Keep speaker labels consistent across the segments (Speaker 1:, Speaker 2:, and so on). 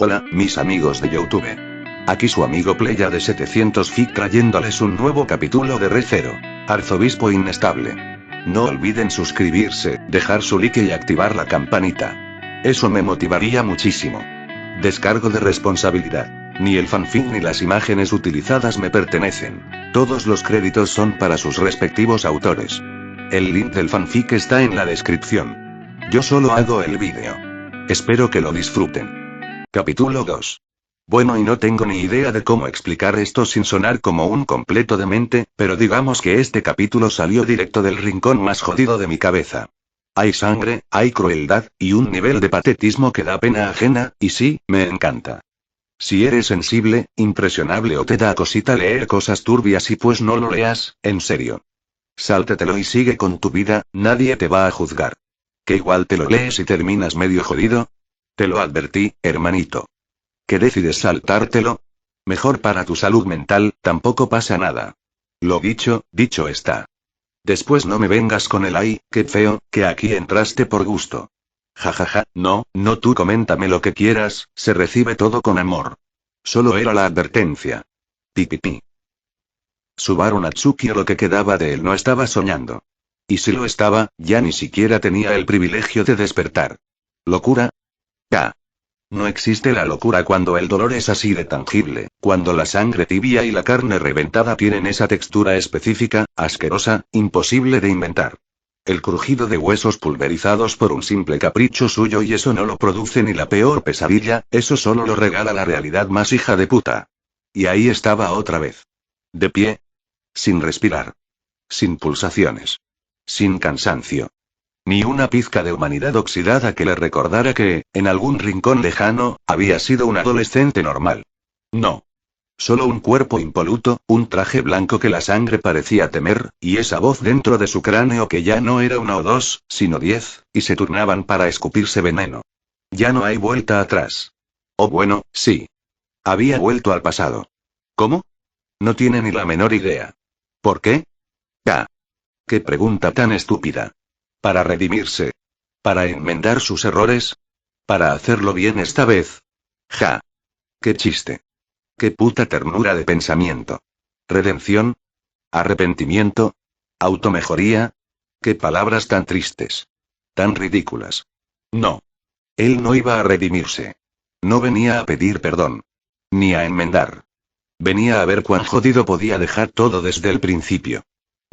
Speaker 1: Hola, mis amigos de YouTube. Aquí su amigo Playa de 700 Feet trayéndoles un nuevo capítulo de Re0, Arzobispo Inestable. No olviden suscribirse, dejar su like y activar la campanita. Eso me motivaría muchísimo. Descargo de responsabilidad. Ni el fanfic ni las imágenes utilizadas me pertenecen. Todos los créditos son para sus respectivos autores. El link del fanfic está en la descripción. Yo solo hago el vídeo. Espero que lo disfruten. Capítulo 2. Bueno, y no tengo ni idea de cómo explicar esto sin sonar como un completo demente, pero digamos que este capítulo salió directo del rincón más jodido de mi cabeza. Hay sangre, hay crueldad, y un nivel de patetismo que da pena ajena, y sí, me encanta. Si eres sensible, impresionable o te da cosita leer cosas turbias y pues no lo leas, en serio. Sáltatelo y sigue con tu vida, nadie te va a juzgar. ¿Que igual te lo lees y terminas medio jodido? Te lo advertí, hermanito. ¿Que decides saltártelo? Mejor para tu salud mental, tampoco pasa nada. Lo dicho, dicho está. Después no me vengas con el ay, qué feo, que aquí entraste por gusto. Jajaja, no, no, tú coméntame lo que quieras, se recibe todo con amor. Solo era la advertencia. Pipipi. Subaru Natsuki o lo que quedaba de él no estaba soñando. Y si lo estaba, ya ni siquiera tenía el privilegio de despertar. ¿Locura? Ya. No existe la locura cuando el dolor es así de tangible, cuando la sangre tibia y la carne reventada tienen esa textura específica, asquerosa, imposible de inventar. El crujido de huesos pulverizados por un simple capricho suyo y eso no lo produce ni la peor pesadilla, eso solo lo regala la realidad más hija de puta. Y ahí estaba otra vez. De pie. Sin respirar. Sin pulsaciones. Sin cansancio. Ni una pizca de humanidad oxidada que le recordara que, en algún rincón lejano, había sido un adolescente normal. No. Solo un cuerpo impoluto, un traje blanco que la sangre parecía temer, y esa voz dentro de su cráneo que ya no era una o dos, sino 10, y se turnaban para escupirse veneno. Ya no hay vuelta atrás. O bueno, sí. Había vuelto al pasado. ¿Cómo? No tiene ni la menor idea. ¿Por qué? Ya. Qué pregunta tan estúpida. ¿Para redimirse? ¿Para enmendar sus errores? ¿Para hacerlo bien esta vez? Ja. ¡Qué chiste! ¡Qué puta ternura de pensamiento! ¿Redención? ¿Arrepentimiento? ¿Automejoría? ¡Qué palabras tan tristes! Tan ridículas. No. Él no iba a redimirse. No venía a pedir perdón. Ni a enmendar. Venía a ver cuán jodido podía dejar todo desde el principio.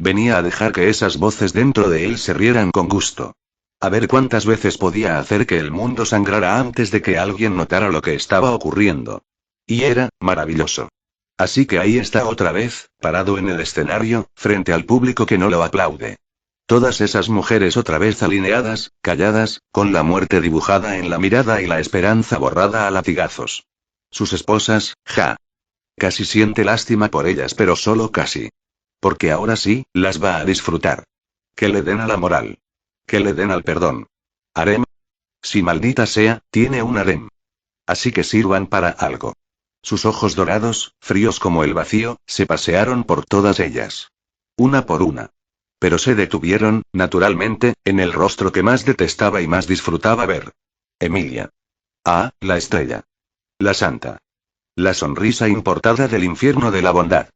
Speaker 1: Venía a dejar que esas voces dentro de él se rieran con gusto. A ver cuántas veces podía hacer que el mundo sangrara antes de que alguien notara lo que estaba ocurriendo. Y era maravilloso. Así que ahí está otra vez, parado en el escenario, frente al público que no lo aplaude. Todas esas mujeres otra vez alineadas, calladas, con la muerte dibujada en la mirada y la esperanza borrada a latigazos. Sus esposas, ja. Casi siente lástima por ellas, pero solo casi. Porque ahora sí, las va a disfrutar. Que le den a la moral. Que le den al perdón. Harem. Si maldita sea, tiene un harem. Así que sirvan para algo. Sus ojos dorados, fríos como el vacío, se pasearon por todas ellas. Una por una. Pero se detuvieron, naturalmente, en el rostro que más detestaba y más disfrutaba ver. Emilia. Ah, la estrella. La santa. La sonrisa importada del infierno de la bondad.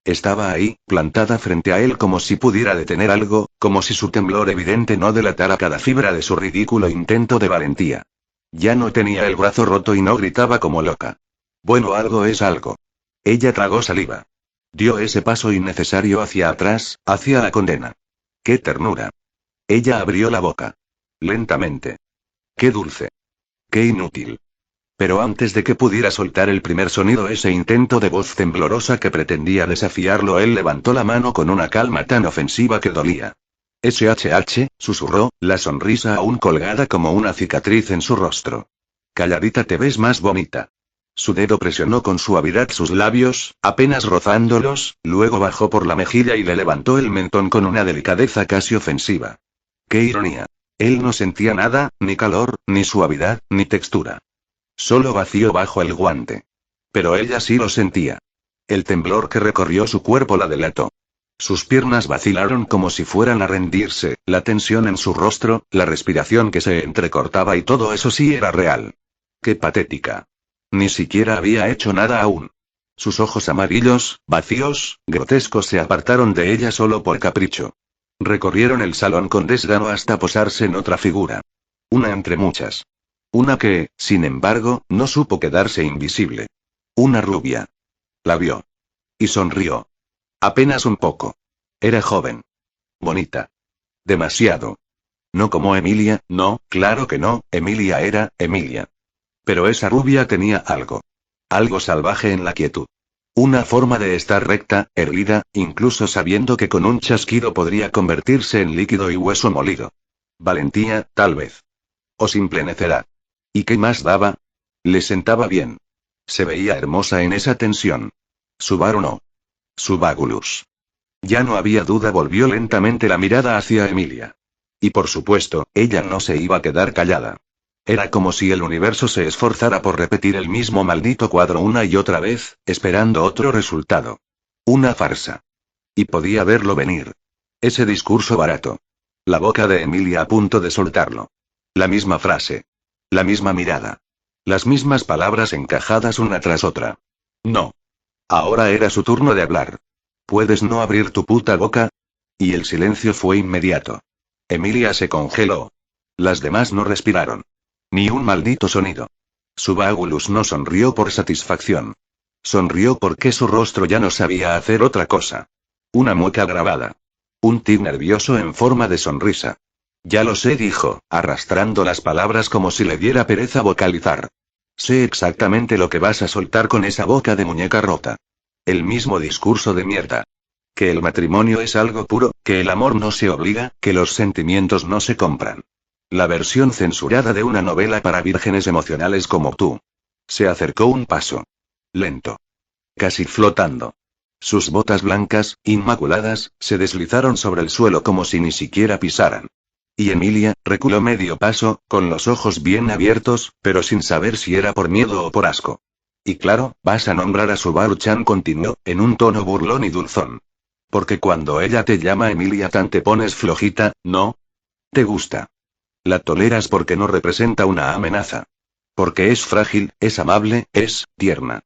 Speaker 1: Estaba ahí, plantada frente a él como si pudiera detener algo, como si su temblor evidente no delatara cada fibra de su ridículo intento de valentía. Ya no tenía el brazo roto y no gritaba como loca. Bueno, algo es algo. Ella tragó saliva. Dio ese paso innecesario hacia atrás, hacia la condena. ¡Qué ternura! Ella abrió la boca. Lentamente. ¡Qué dulce! ¡Qué inútil! Pero antes de que pudiera soltar el primer sonido, ese intento de voz temblorosa que pretendía desafiarlo, él levantó la mano con una calma tan ofensiva que dolía. SHH, susurró, la sonrisa aún colgada como una cicatriz en su rostro. Calladita te ves más bonita. Su dedo presionó con suavidad sus labios, apenas rozándolos, luego bajó por la mejilla y le levantó el mentón con una delicadeza casi ofensiva. ¡Qué ironía! Él no sentía nada, ni calor, ni suavidad, ni textura. Solo vacío bajo el guante. Pero ella sí lo sentía. El temblor que recorrió su cuerpo la delató. Sus piernas vacilaron como si fueran a rendirse, la tensión en su rostro, la respiración que se entrecortaba y todo eso sí era real. ¡Qué patética! ni siquiera había hecho nada aún. Sus ojos amarillos, vacíos, grotescos se apartaron de ella solo por capricho. Recorrieron el salón con desgano hasta posarse en otra figura. Una entre muchas. Una que, sin embargo, no supo quedarse invisible. Una rubia. La vio. Y sonrió. Apenas un poco. Era joven. Bonita. Demasiado. No como Emilia, no, claro que no, Emilia era, Emilia. Pero esa rubia tenía algo. Algo salvaje en la quietud. Una forma de estar recta, erguida, incluso sabiendo que con un chasquido podría convertirse en líquido y hueso molido. Valentía, tal vez. O simple necedad. ¿Y qué más daba? Le sentaba bien. Se veía hermosa en esa tensión. Subaru no. Subagulus. Ya no había duda, volvió lentamente la mirada hacia Emilia. Y por supuesto, ella no se iba a quedar callada. Era como si el universo se esforzara por repetir el mismo maldito cuadro una y otra vez, esperando otro resultado. Una farsa. Y podía verlo venir. Ese discurso barato. La boca de Emilia a punto de soltarlo. La misma frase. La misma mirada. Las mismas palabras encajadas una tras otra. No. Ahora era su turno de hablar. ¿Puedes no abrir tu puta boca? Y el silencio fue inmediato. Emilia se congeló. Las demás no respiraron. Ni un maldito sonido. Subagulus no sonrió por satisfacción. Sonrió porque su rostro ya no sabía hacer otra cosa. Una mueca grabada. Un tic nervioso en forma de sonrisa. Ya lo sé, dijo, arrastrando las palabras como si le diera pereza vocalizar. Sé exactamente lo que vas a soltar con esa boca de muñeca rota. El mismo discurso de mierda. Que el matrimonio es algo puro, que el amor no se obliga, que los sentimientos no se compran. La versión censurada de una novela para vírgenes emocionales como tú. Se acercó un paso. Lento. Casi flotando. Sus botas blancas, inmaculadas, se deslizaron sobre el suelo como si ni siquiera pisaran. Y Emilia, reculó medio paso, con los ojos bien abiertos, pero sin saber si era por miedo o por asco. Y claro, vas a nombrar a Subaru-chan, continuó, en un tono burlón y dulzón. Porque cuando ella te llama Emilia-tan te pones flojita, ¿no? ¿Te gusta? La toleras porque no representa una amenaza. Porque es frágil, es amable, es tierna.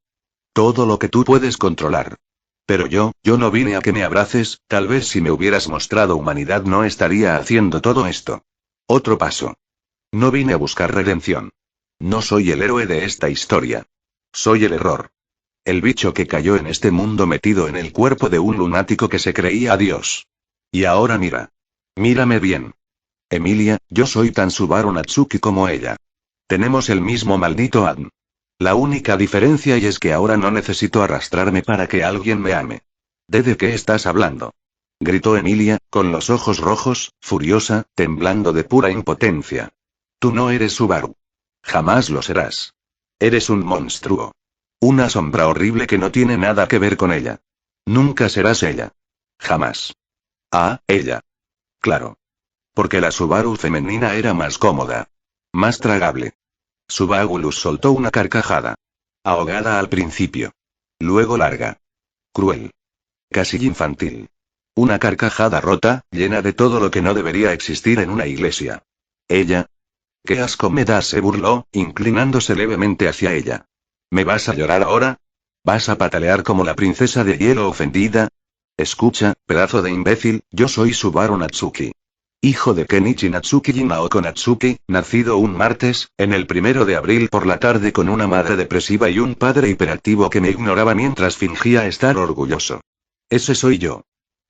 Speaker 1: Todo lo que tú puedes controlar. Pero yo no vine a que me abraces, tal vez si me hubieras mostrado humanidad no estaría haciendo todo esto. Otro paso. No vine a buscar redención. No soy el héroe de esta historia. Soy el error. El bicho que cayó en este mundo metido en el cuerpo de un lunático que se creía Dios. Y ahora mira. Mírame bien. Emilia, yo soy tan Subaru Natsuki como ella. Tenemos el mismo maldito ADN. La única diferencia y es que ahora no necesito arrastrarme para que alguien me ame. ¿De qué estás hablando? Gritó Emilia, con los ojos rojos, furiosa, temblando de pura impotencia. Tú no eres Subaru. Jamás lo serás. Eres un monstruo. Una sombra horrible que no tiene nada que ver con ella. Nunca serás ella. Jamás. Ah, ella. Claro. Porque la Subaru femenina era más cómoda. Más tragable. Subagulus soltó una carcajada. Ahogada al principio. Luego larga. Cruel. Casi infantil. Una carcajada rota, llena de todo lo que no debería existir en una iglesia. Ella. ¡Qué asco me da!, se burló, inclinándose levemente hacia ella. ¿Me vas a llorar ahora? ¿Vas a patalear como la princesa de hielo ofendida? Escucha, pedazo de imbécil, yo soy Subaru Natsuki. Hijo de Kenichi Natsuki y Naoko Natsuki, nacido un martes, en el 1 de abril por la tarde con una madre depresiva y un padre hiperactivo que me ignoraba mientras fingía estar orgulloso. Ese soy yo.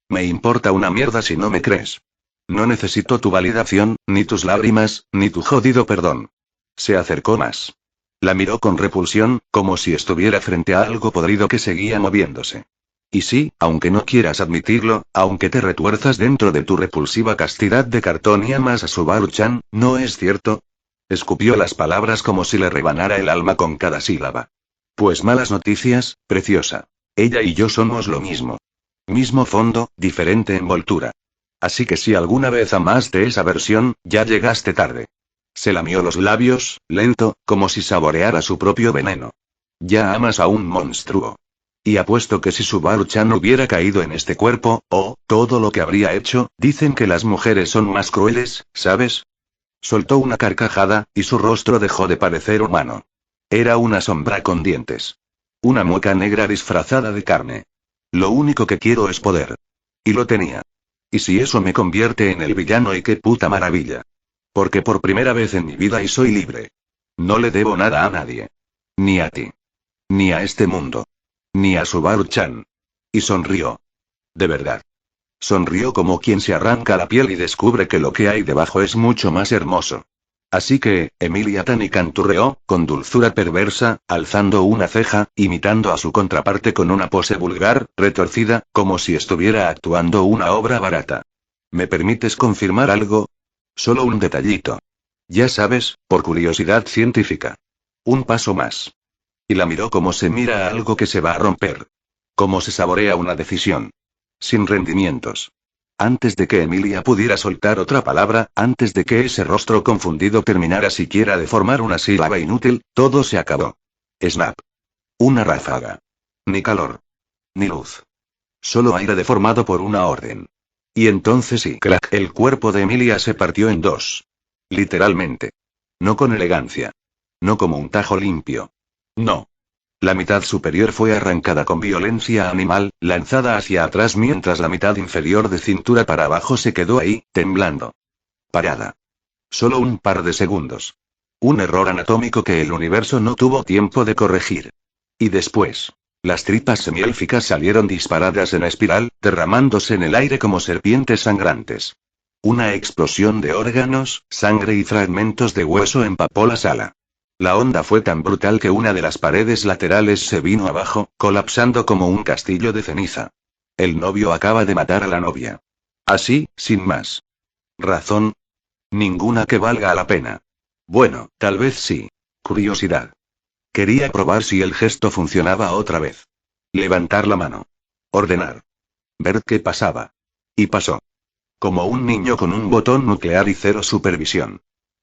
Speaker 1: Me importa una mierda si no me crees. No necesito tu validación, ni tus lágrimas, ni tu jodido perdón. Se acercó más. La miró con repulsión, como si estuviera frente a algo podrido que seguía moviéndose. Y sí, aunque no quieras admitirlo, aunque te retuerzas dentro de tu repulsiva castidad de cartón y amas a Subaru-chan, ¿no es cierto? Escupió las palabras como si le rebanara el alma con cada sílaba. Pues malas noticias, preciosa. Ella y yo somos lo mismo. Mismo fondo, diferente envoltura. Así que si alguna vez amaste esa versión, ya llegaste tarde. Se lamió los labios, lento, como si saboreara su propio veneno. Ya amas a un monstruo. Y apuesto que si Subaru-chan hubiera caído en este cuerpo, todo lo que habría hecho, dicen que las mujeres son más crueles, ¿sabes? Soltó una carcajada, y su rostro dejó de parecer humano. Era una sombra con dientes. Una mueca negra disfrazada de carne. Lo único que quiero es poder. Y lo tenía. ¿Y si eso me convierte en el villano? Y qué puta maravilla. Porque por primera vez en mi vida y soy libre. No le debo nada a nadie. Ni a ti. Ni a este mundo. Ni a Subaru-chan. Y sonrió. De verdad. Sonrió como quien se arranca la piel y descubre que lo que hay debajo es mucho más hermoso. Así que, Emilia Tani canturreó, con dulzura perversa, alzando una ceja, imitando a su contraparte con una pose vulgar, retorcida, como si estuviera actuando una obra barata. ¿Me permites confirmar algo? Solo un detallito. Ya sabes, por curiosidad científica. Un paso más. Y la miró como se mira a algo que se va a romper. Como se saborea una decisión. Sin rendimientos. Antes de que Emilia pudiera soltar otra palabra, antes de que ese rostro confundido terminara siquiera de formar una sílaba inútil, todo se acabó. Snap. Una ráfaga. Ni calor. Ni luz. Solo aire deformado por una orden. Y entonces sí, crack, el cuerpo de Emilia se partió en dos. Literalmente. No con elegancia. No como un tajo limpio. No. La mitad superior fue arrancada con violencia animal, lanzada hacia atrás mientras la mitad inferior de cintura para abajo se quedó ahí, temblando. Parada. Solo un par de segundos. Un error anatómico que el universo no tuvo tiempo de corregir. Y después. Las tripas semiélficas salieron disparadas en espiral, derramándose en el aire como serpientes sangrantes. Una explosión de órganos, sangre y fragmentos de hueso empapó la sala. La onda fue tan brutal que una de las paredes laterales se vino abajo, colapsando como un castillo de ceniza. El novio acaba de matar a la novia. Así, sin más. ¿Razón? Ninguna que valga la pena. Bueno, tal vez sí. Curiosidad. Quería probar si el gesto funcionaba otra vez. Levantar la mano. Ordenar. Ver qué pasaba. Y pasó. Como un niño con un botón nuclear y cero supervisión.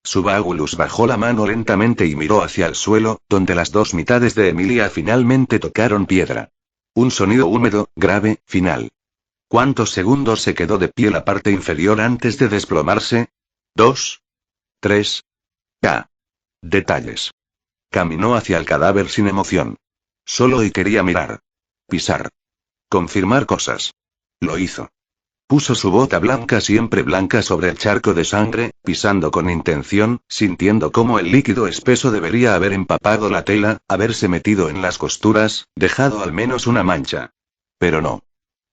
Speaker 1: Subagulus bajó la mano lentamente y miró hacia el suelo, donde las dos mitades de Emilia finalmente tocaron piedra. Un sonido húmedo, grave, final. ¿Cuántos segundos se quedó de pie la parte inferior antes de desplomarse? 2. 3. Detalles. Caminó hacia el cadáver sin emoción. Solo y quería mirar. Pisar. Confirmar cosas. Lo hizo. Puso su bota blanca siempre blanca sobre el charco de sangre, pisando con intención, sintiendo cómo el líquido espeso debería haber empapado la tela, haberse metido en las costuras, dejado al menos una mancha. Pero no.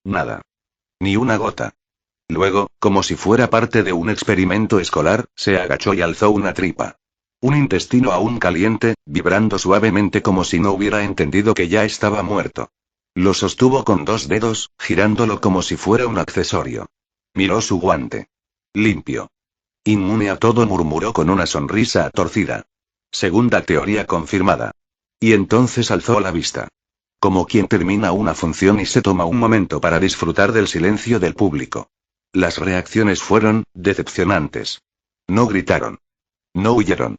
Speaker 1: Nada. Ni una gota. Luego, como si fuera parte de un experimento escolar, se agachó y alzó una tripa. Un intestino aún caliente, vibrando suavemente como si no hubiera entendido que ya estaba muerto. Lo sostuvo con dos dedos, girándolo como si fuera un accesorio. Miró su guante. Limpio. Inmune a todo, murmuró con una sonrisa torcida. Segunda teoría confirmada. Y entonces alzó la vista. Como quien termina una función y se toma un momento para disfrutar del silencio del público. Las reacciones fueron decepcionantes. No gritaron. No huyeron.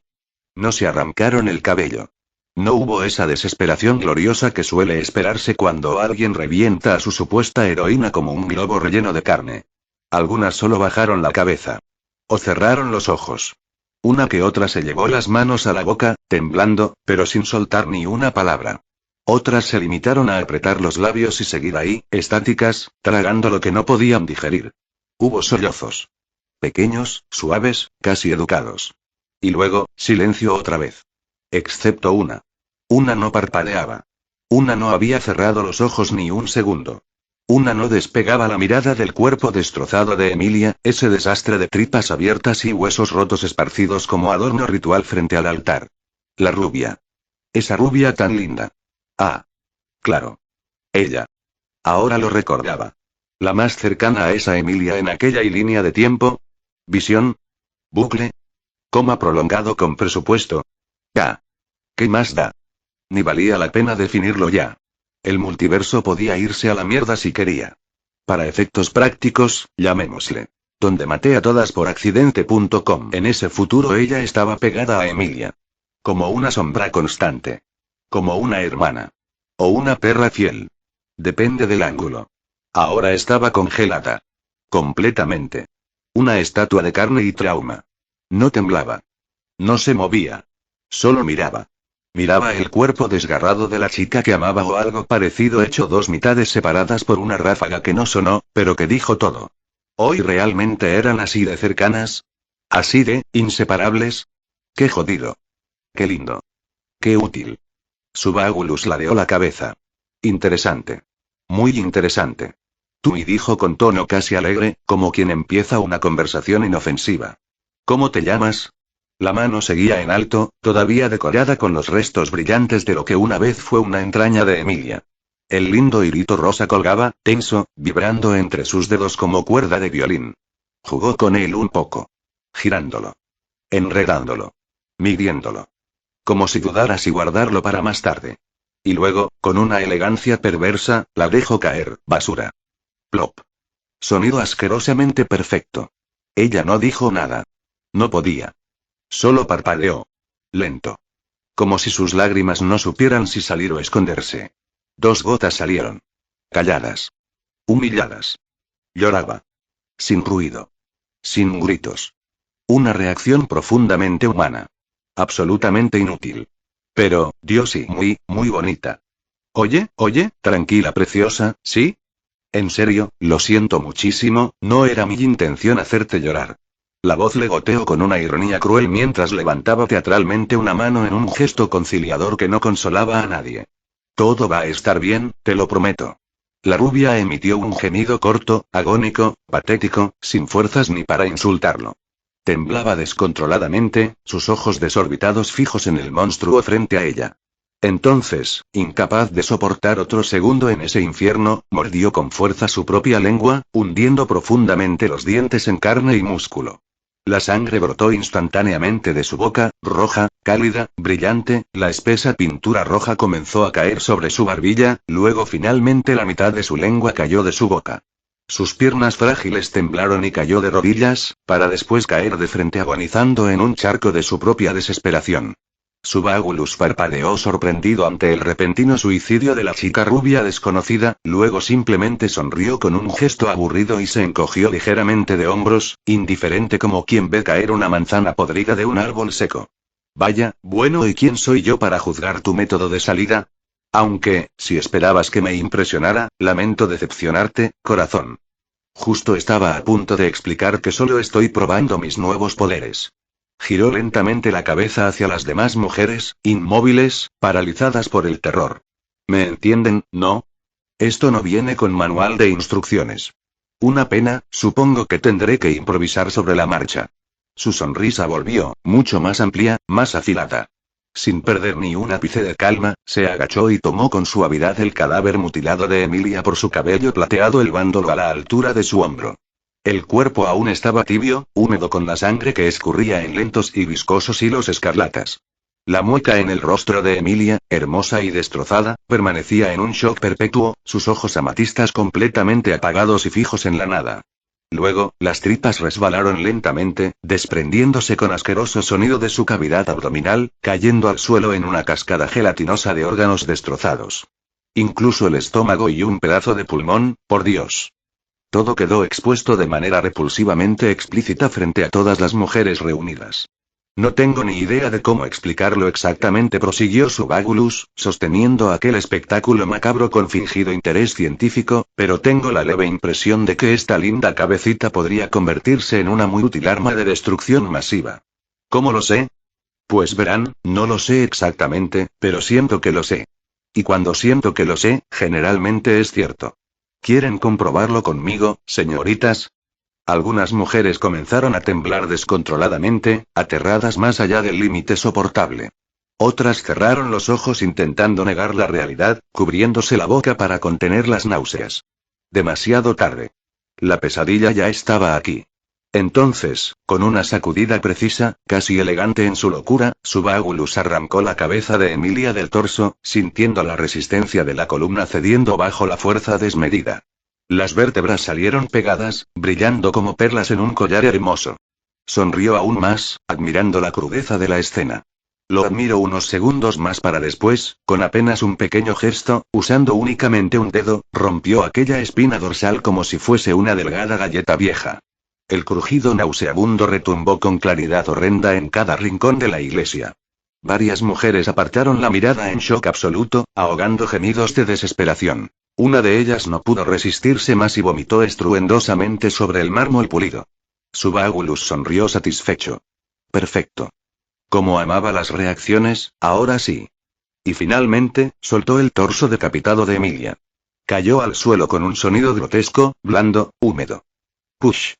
Speaker 1: No se arrancaron el cabello. No hubo esa desesperación gloriosa que suele esperarse cuando alguien revienta a su supuesta heroína como un globo relleno de carne. Algunas solo bajaron la cabeza. O cerraron los ojos. Una que otra se llevó las manos a la boca, temblando, pero sin soltar ni una palabra. Otras se limitaron a apretar los labios y seguir ahí, estáticas, tragando lo que no podían digerir. Hubo sollozos. Pequeños, suaves, casi educados. Y luego, silencio otra vez. Excepto una. Una no parpadeaba. Una no había cerrado los ojos ni un segundo. Una no despegaba la mirada del cuerpo destrozado de Emilia, ese desastre de tripas abiertas y huesos rotos esparcidos como adorno ritual frente al altar. La rubia. Esa rubia tan linda. Ah. Claro. Ella. Ahora lo recordaba. La más cercana a esa Emilia en aquella línea de tiempo. Visión. Bucle. Coma prolongado con presupuesto. ¿Qué más da? Ni valía la pena definirlo ya. El multiverso podía irse a la mierda si quería. Para efectos prácticos, llamémosle. Donde maté a todas por accidente.com. En ese futuro ella estaba pegada a Emilia. Como una sombra constante. Como una hermana. O una perra fiel. Depende del ángulo. Ahora estaba congelada. Completamente. Una estatua de carne y trauma. No temblaba. No se movía. Solo miraba. Miraba el cuerpo desgarrado de la chica que amaba o algo parecido hecho dos mitades separadas por una ráfaga que no sonó, pero que dijo todo. ¿Hoy realmente eran así de cercanas? ¿Así de inseparables? ¡Qué jodido! ¡Qué lindo! ¡Qué útil! Subagulus ladeó la cabeza. Interesante. Muy interesante. Tú, y dijo con tono casi alegre, como quien empieza una conversación inofensiva. ¿Cómo te llamas? La mano seguía en alto, todavía decorada con los restos brillantes de lo que una vez fue una entraña de Emilia. El lindo hilito rosa colgaba, tenso, vibrando entre sus dedos como cuerda de violín. Jugó con él un poco. Girándolo. Enredándolo. Midiéndolo. Como si dudara si guardarlo para más tarde. Y luego, con una elegancia perversa, la dejó caer, basura. Plop. Sonido asquerosamente perfecto. Ella no dijo nada. No podía. Solo parpadeó. Lento. Como si sus lágrimas no supieran si salir o esconderse. 2 gotas salieron. Calladas. Humilladas. Lloraba. Sin ruido. Sin gritos. Una reacción profundamente humana. Absolutamente inútil. Pero, Dios, y muy, muy bonita. Oye, tranquila preciosa, ¿sí? En serio, lo siento muchísimo, no era mi intención hacerte llorar. La voz le goteó con una ironía cruel mientras levantaba teatralmente una mano en un gesto conciliador que no consolaba a nadie. Todo va a estar bien, te lo prometo. La rubia emitió un gemido corto, agónico, patético, sin fuerzas ni para insultarlo. Temblaba descontroladamente, sus ojos desorbitados fijos en el monstruo frente a ella. Entonces, incapaz de soportar otro segundo en ese infierno, mordió con fuerza su propia lengua, hundiendo profundamente los dientes en carne y músculo. La sangre brotó instantáneamente de su boca, roja, cálida, brillante, la espesa pintura roja comenzó a caer sobre su barbilla, luego finalmente la mitad de su lengua cayó de su boca. Sus piernas frágiles temblaron y cayó de rodillas, para después caer de frente agonizando en un charco de su propia desesperación. Subagulus parpadeó sorprendido ante el repentino suicidio de la chica rubia desconocida, luego simplemente sonrió con un gesto aburrido y se encogió ligeramente de hombros, indiferente como quien ve caer una manzana podrida de un árbol seco. Vaya, bueno, ¿y quién soy yo para juzgar tu método de salida? Aunque, si esperabas que me impresionara, lamento decepcionarte, corazón. Justo estaba a punto de explicar que solo estoy probando mis nuevos poderes. Giró lentamente la cabeza hacia las demás mujeres, inmóviles, paralizadas por el terror. ¿Me entienden, no? Esto no viene con manual de instrucciones. Una pena, supongo que tendré que improvisar sobre la marcha. Su sonrisa volvió, mucho más amplia, más afilada. Sin perder ni un ápice de calma, se agachó y tomó con suavidad el cadáver mutilado de Emilia por su cabello plateado, elevándolo a la altura de su hombro. El cuerpo aún estaba tibio, húmedo con la sangre que escurría en lentos y viscosos hilos escarlatas. La mueca en el rostro de Emilia, hermosa y destrozada, permanecía en un shock perpetuo, sus ojos amatistas completamente apagados y fijos en la nada. Luego, las tripas resbalaron lentamente, desprendiéndose con asqueroso sonido de su cavidad abdominal, cayendo al suelo en una cascada gelatinosa de órganos destrozados. Incluso el estómago y un pedazo de pulmón, por Dios. Todo quedó expuesto de manera repulsivamente explícita frente a todas las mujeres reunidas. No tengo ni idea de cómo explicarlo exactamente, prosiguió Subagulus, sosteniendo aquel espectáculo macabro con fingido interés científico, pero tengo la leve impresión de que esta linda cabecita podría convertirse en una muy útil arma de destrucción masiva. ¿Cómo lo sé? Pues verán, no lo sé exactamente, pero siento que lo sé. Y cuando siento que lo sé, generalmente es cierto. ¿Quieren comprobarlo conmigo, señoritas? Algunas mujeres comenzaron a temblar descontroladamente, aterradas más allá del límite soportable. Otras cerraron los ojos intentando negar la realidad, cubriéndose la boca para contener las náuseas. Demasiado tarde. La pesadilla ya estaba aquí. Entonces, con una sacudida precisa, casi elegante en su locura, Subagulus arrancó la cabeza de Emilia del torso, sintiendo la resistencia de la columna cediendo bajo la fuerza desmedida. Las vértebras salieron pegadas, brillando como perlas en un collar hermoso. Sonrió aún más, admirando la crudeza de la escena. Lo admiró unos segundos más para después, con apenas un pequeño gesto, usando únicamente un dedo, rompió aquella espina dorsal como si fuese una delgada galleta vieja. El crujido nauseabundo retumbó con claridad horrenda en cada rincón de la iglesia. Varias mujeres apartaron la mirada en shock absoluto, ahogando gemidos de desesperación. Una de ellas no pudo resistirse más y vomitó estruendosamente sobre el mármol pulido. Subagulus sonrió satisfecho. Perfecto. Como amaba las reacciones, ahora sí. Y finalmente, soltó el torso decapitado de Emilia. Cayó al suelo con un sonido grotesco, blando, húmedo. Push.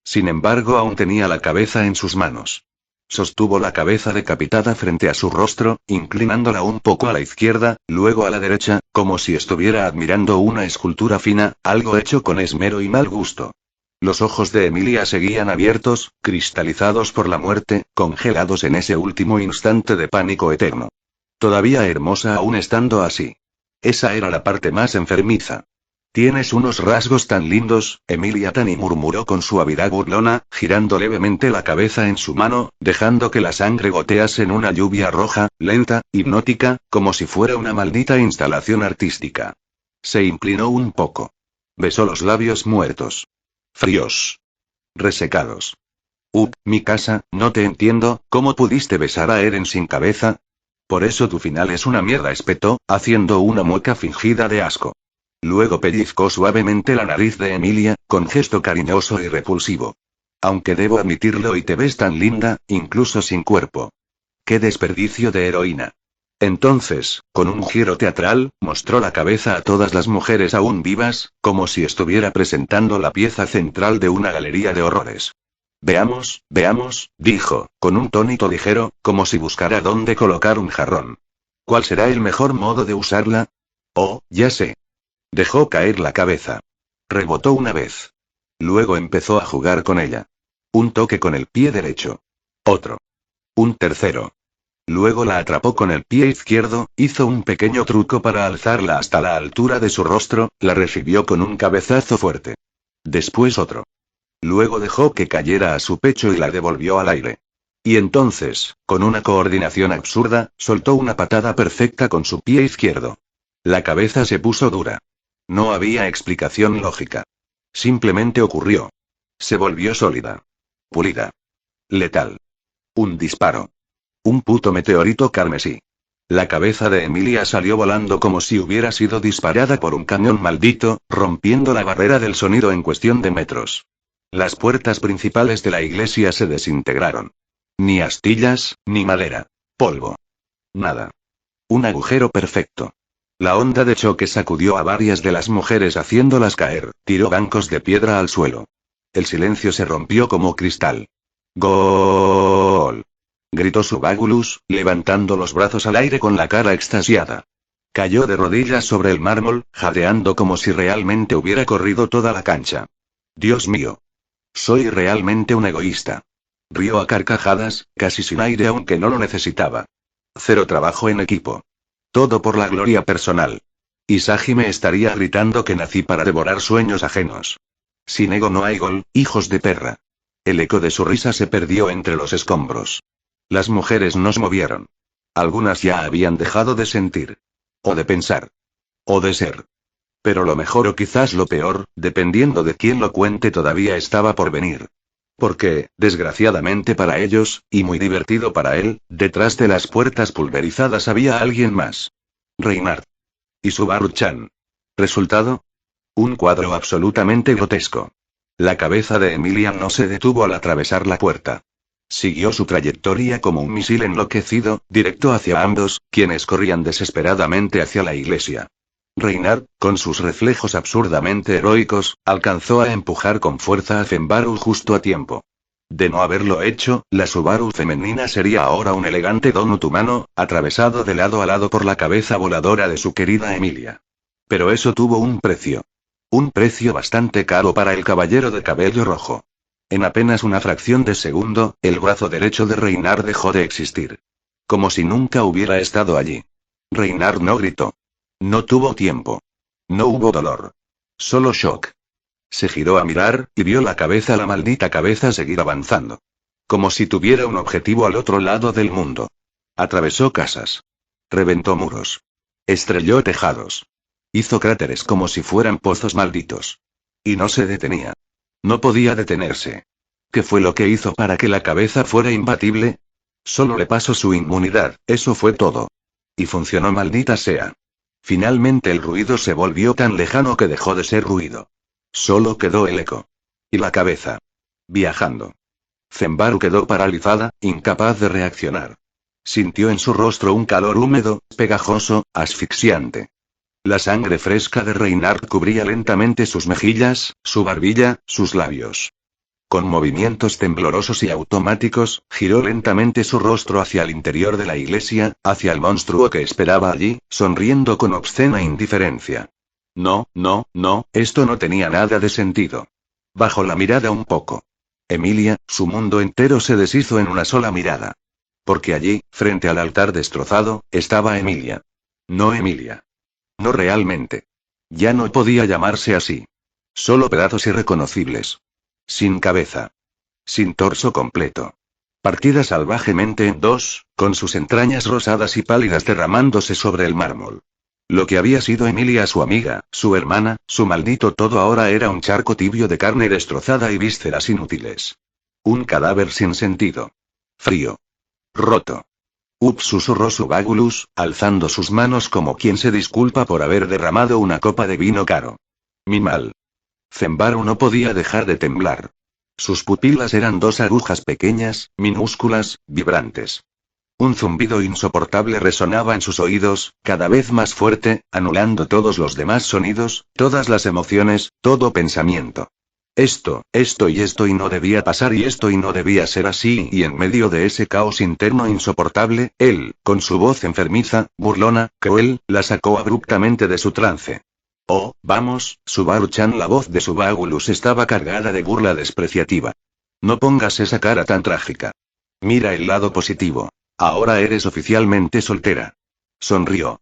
Speaker 1: Sin embargo, aún tenía la cabeza en sus manos. Sostuvo la cabeza decapitada frente a su rostro, inclinándola un poco a la izquierda, luego a la derecha, como si estuviera admirando una escultura fina, algo hecho con esmero y mal gusto. Los ojos de Emilia seguían abiertos, cristalizados por la muerte, congelados en ese último instante de pánico eterno. Todavía hermosa aún estando así. Esa era la parte más enfermiza. Tienes unos rasgos tan lindos, Emilia Tani murmuró con suavidad burlona, girando levemente la cabeza en su mano, dejando que la sangre gotease en una lluvia roja, lenta, hipnótica, como si fuera una maldita instalación artística. Se inclinó un poco. Besó los labios muertos. Fríos. Resecados. Mi casa, no te entiendo, ¿cómo pudiste besar a Eren sin cabeza? Por eso tu final es una mierda, espetó, haciendo una mueca fingida de asco. Luego pellizcó suavemente la nariz de Emilia, con gesto cariñoso y repulsivo. Aunque debo admitirlo, y te ves tan linda, incluso sin cuerpo. ¡Qué desperdicio de heroína! Entonces, con un giro teatral, mostró la cabeza a todas las mujeres aún vivas, como si estuviera presentando la pieza central de una galería de horrores. Veamos, dijo, con un tonito ligero, como si buscara dónde colocar un jarrón. ¿Cuál será el mejor modo de usarla? Oh, ya sé. Dejó caer la cabeza. Rebotó una vez. Luego empezó a jugar con ella. Un toque con el pie derecho. Otro. Un tercero. Luego la atrapó con el pie izquierdo, hizo un pequeño truco para alzarla hasta la altura de su rostro, la recibió con un cabezazo fuerte. Después otro. Luego dejó que cayera a su pecho y la devolvió al aire. Y entonces, con una coordinación absurda, soltó una patada perfecta con su pie izquierdo. La cabeza se puso dura. No había explicación lógica. Simplemente ocurrió. Se volvió sólida. Pulida. Letal. Un disparo. Un puto meteorito carmesí. La cabeza de Emilia salió volando como si hubiera sido disparada por un cañón maldito, rompiendo la barrera del sonido en cuestión de metros. Las puertas principales de la iglesia se desintegraron. Ni astillas, ni madera. Polvo. Nada. Un agujero perfecto. La onda de choque sacudió a varias de las mujeres haciéndolas caer, tiró bancos de piedra al suelo. El silencio se rompió como cristal. ¡Gol! Gritó Subagulus, levantando los brazos al aire con la cara extasiada. Cayó de rodillas sobre el mármol, jadeando como si realmente hubiera corrido toda la cancha. Dios mío. Soy realmente un egoísta. Rió a carcajadas, casi sin aire aunque no lo necesitaba. Cero trabajo en equipo. Todo por la gloria personal. Isagi me estaría gritando que nací para devorar sueños ajenos. Sin ego no hay gol, hijos de perra. El eco de su risa se perdió entre los escombros. Las mujeres no se movieron. Algunas ya habían dejado de sentir. O de pensar. O de ser. Pero lo mejor o quizás lo peor, dependiendo de quién lo cuente, todavía estaba por venir. Porque, desgraciadamente para ellos, y muy divertido para él, detrás de las puertas pulverizadas había alguien más. Reinhardt. Y Subaru-chan. ¿Resultado? Un cuadro absolutamente grotesco. La cabeza de Emilia no se detuvo al atravesar la puerta. Siguió su trayectoria como un misil enloquecido, directo hacia ambos, quienes corrían desesperadamente hacia la iglesia. Reinhardt, con sus reflejos absurdamente heroicos, alcanzó a empujar con fuerza a Zenbaru justo a tiempo. De no haberlo hecho, la Subaru femenina sería ahora un elegante donut humano, atravesado de lado a lado por la cabeza voladora de su querida Emilia. Pero eso tuvo un precio. Un precio bastante caro para el caballero de cabello rojo. En apenas una fracción de segundo, el brazo derecho de Reinhardt dejó de existir. Como si nunca hubiera estado allí. Reinhardt no gritó. No tuvo tiempo. No hubo dolor. Solo shock. Se giró a mirar, y vio la maldita cabeza seguir avanzando. Como si tuviera un objetivo al otro lado del mundo. Atravesó casas. Reventó muros. Estrelló tejados. Hizo cráteres como si fueran pozos malditos. Y no se detenía. No podía detenerse. ¿Qué fue lo que hizo para que la cabeza fuera imbatible? Solo le pasó su inmunidad, eso fue todo. Y funcionó, maldita sea. Finalmente el ruido se volvió tan lejano que dejó de ser ruido. Solo quedó el eco. Y la cabeza. Viajando. Zenbaru quedó paralizada, incapaz de reaccionar. Sintió en su rostro un calor húmedo, pegajoso, asfixiante. La sangre fresca de Reinhardt cubría lentamente sus mejillas, su barbilla, sus labios. Con movimientos temblorosos y automáticos, giró lentamente su rostro hacia el interior de la iglesia, hacia el monstruo que esperaba allí, sonriendo con obscena indiferencia. No, no, no, esto no tenía nada de sentido. Bajó la mirada un poco. Emilia, su mundo entero se deshizo en una sola mirada. Porque allí, frente al altar destrozado, estaba Emilia. No Emilia. No realmente. Ya no podía llamarse así. Solo pedazos irreconocibles. Sin cabeza. Sin torso completo. Partida salvajemente en dos, con sus entrañas rosadas y pálidas derramándose sobre el mármol. Lo que había sido Emilia, su amiga, su hermana, su maldito todo, ahora era un charco tibio de carne destrozada y vísceras inútiles. Un cadáver sin sentido. Frío. Roto. Susurró Subagulus, alzando sus manos como quien se disculpa por haber derramado una copa de vino caro. Mi mal. Zenbaru no podía dejar de temblar. Sus pupilas eran dos agujas pequeñas, minúsculas, vibrantes. Un zumbido insoportable resonaba en sus oídos, cada vez más fuerte, anulando todos los demás sonidos, todas las emociones, todo pensamiento. Esto y no debía pasar, y esto y no debía ser así, y en medio de ese caos interno insoportable, él, con su voz enfermiza, burlona, cruel, la sacó abruptamente de su trance. Oh, vamos, Subaru-chan. La voz de Subagulus estaba cargada de burla despreciativa. No pongas esa cara tan trágica. Mira el lado positivo. Ahora eres oficialmente soltera. Sonrió.